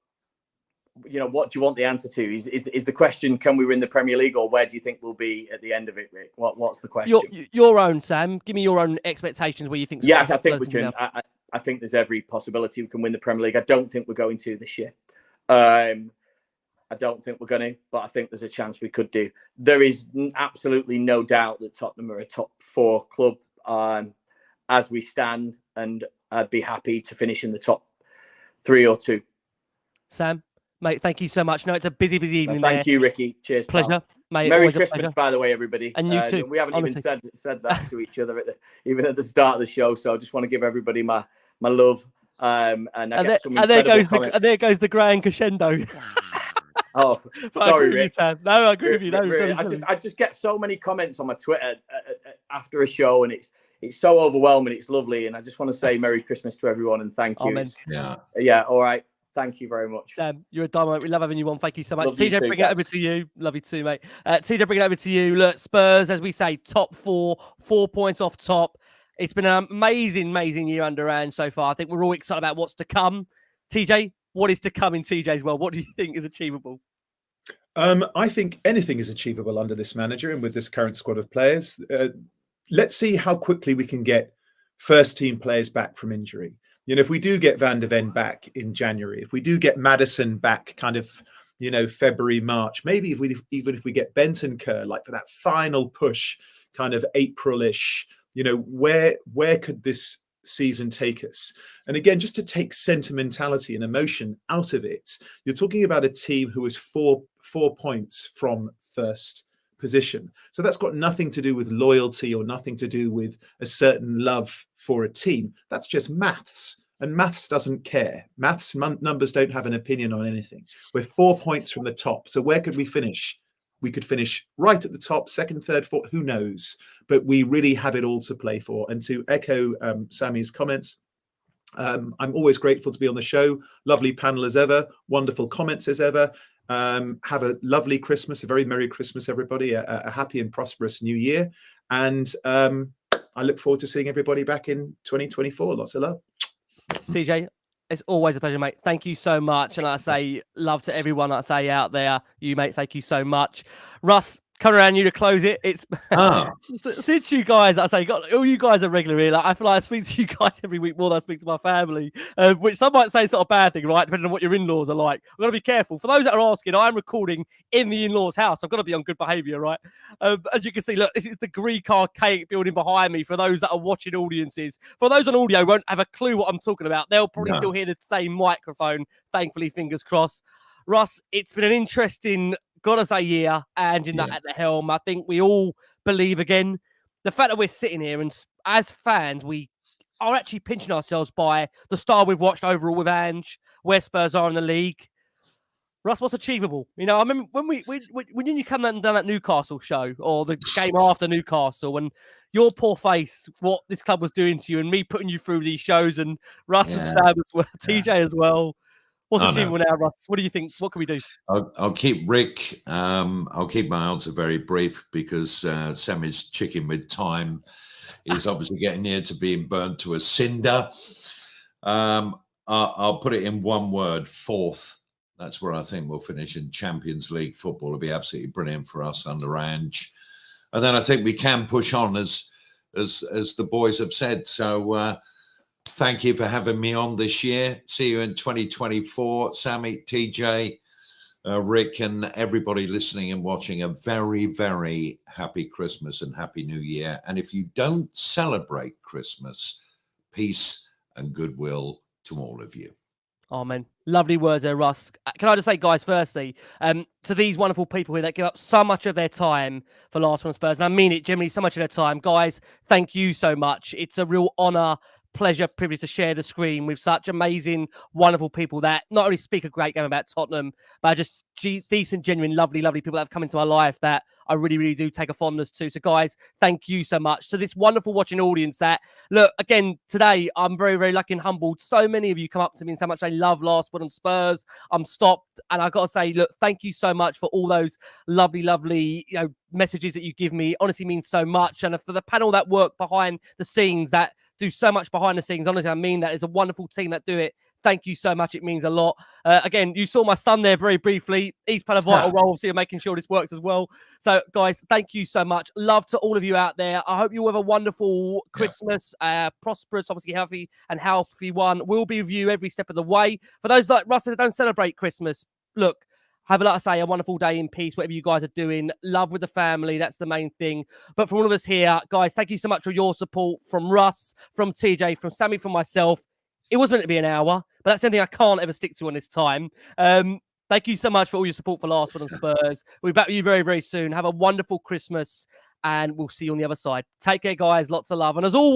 you know, what do you want the answer to? Is the question, can we win the Premier League, or where do you think we'll be at the end of it, Rick? What's the question? Your own, Sam. Give me your own expectations where you think. Yeah, I think we can. I think there's every possibility we can win the Premier League. I don't think we're going to this year. I don't think we're going to, but I think there's a chance we could do. There is absolutely no doubt that Tottenham are a top 4 club as we stand, and I'd be happy to finish in the top 3 or 2. Sam, mate, thank you so much. No, it's a busy evening. Thank you, Ricky. Cheers. Pleasure, pal. mate. Merry Christmas, by the way, everybody. And you too. We haven't even said that to each other even at the start of the show. So I just want to give everybody my love. And there goes the grand crescendo. Oh, sorry, Rick. No, I agree with you. No, I just get so many comments on my Twitter after a show, and it's so overwhelming. It's lovely, and I just want to say Merry Christmas to everyone and thank you. Amen. Yeah. All right. Thank you very much. Sam, you're a diamond. We love having you on. Thank you so much. Love TJ, bring it over to you. Love you too, mate. TJ, bring it over to you. Look, Spurs, as we say, top 4 points off top. It's been an amazing year under Ange so far. I think we're all excited about what's to come. TJ, what is to come in TJ's world? What do you think is achievable? I think anything is achievable under this manager and with this current squad of players. Let's see how quickly we can get first team players back from injury. You know, if we do get Van de Ven back in January, if we do get Maddison back kind of, you know, February, March, maybe even if we get Bentancur, like for that final push, kind of April-ish, you know, where could this season take us? And again, just to take sentimentality and emotion out of it, you're talking about a team who is four points from first position. So that's got nothing to do with loyalty or nothing to do with a certain love for a team. That's just maths. And maths doesn't care. Maths numbers don't have an opinion on anything. We're 4 points from the top. So where could we finish? We could finish right at the top, second, third, fourth, who knows? But we really have it all to play for. And to echo Sammy's comments, I'm always grateful to be on the show. Lovely panel as ever. Wonderful comments as ever. Have a lovely Christmas, a very Merry Christmas, everybody. A happy and prosperous New Year. And I look forward to seeing everybody back in 2024. Lots of love. TJ, it's always a pleasure, mate. Thank you so much. And like I say, love to everyone, like I say, out there. You, mate, thank you so much. Russ, coming around you to close it. It's since you guys, I say, all you guys are regular here. Like, I feel like I speak to you guys every week more than I speak to my family, which some might say is not a bad thing, right? Depending on what your in-laws are like. I've got to be careful. For those that are asking, I'm recording in the in-laws' house. I've got to be on good behaviour, right? As you can see, look, this is the Greek archaic building behind me. For those that are watching audiences, for those on audio won't have a clue what I'm talking about. They'll probably still hear the same microphone. Thankfully, fingers crossed. Russ, it's been an interesting, gotta say, year, and at the helm. I think we all believe again the fact that we're sitting here and as fans, we are actually pinching ourselves by the style we've watched overall with Ange, where Spurs are in the league. Russ, what's achievable? I remember when you come down that Newcastle show or the game after Newcastle, and your poor face, what this club was doing to you, and me putting you through these shows, and Russ and Sam as well, TJ as well. What's achievable now, Russ? What do you think? What can we do? I'll keep Rick. I'll keep my answer very brief because Sam is chicken with time. He's obviously getting near to being burnt to a cinder. I'll put it in one word: fourth. That's where I think we'll finish in Champions League football. It'll be absolutely brilliant for us under Ange. And then I think we can push on as the boys have said. So thank you for having me on this year. See you in 2024. Sammy, TJ, Rick, and everybody listening and watching, a very, very happy Christmas and happy New Year. And if you don't celebrate Christmas, peace and goodwill to all of you. Oh, man. Lovely words there, Russ. Can I just say, guys, firstly, to these wonderful people here that give up so much of their time for Last One Spurs, and I mean it, generally, so much of their time. Guys, thank you so much. It's a real honour, pleasure, privilege to share the screen with such amazing, wonderful people that not only speak a great game about Tottenham, but just decent, genuine, lovely people that have come into my life that I really, really do take a fondness to. So, guys, thank you so much. To this wonderful watching audience that, look, again, today, I'm very, very lucky and humbled. So many of you come up to me and so much they love Last Word on Spurs. I'm stopped. And I've got to say, look, thank you so much for all those lovely, messages that you give me. Honestly means so much. And for the panel that work behind the scenes, that do so much behind the scenes, honestly, I mean that. It's a wonderful team that do it. Thank you so much. It means a lot. Again, you saw my son there very briefly. He's played a vital role, so you're making sure this works as well. So, guys, thank you so much. Love to all of you out there. I hope you have a wonderful Christmas, prosperous, obviously healthy one. We'll be with you every step of the way. For those like Russ that don't celebrate Christmas, look, have, like I say, a wonderful day in peace, whatever you guys are doing. Love with the family. That's the main thing. But from all of us here, guys, thank you so much for your support from Russ, from TJ, from Sammy, from myself. It was meant to be an hour, but that's something I can't ever stick to on this time. Thank you so much for all your support for Last One on Spurs. We'll be back with you very, very soon. Have a wonderful Christmas, and we'll see you on the other side. Take care, guys. Lots of love. And as always,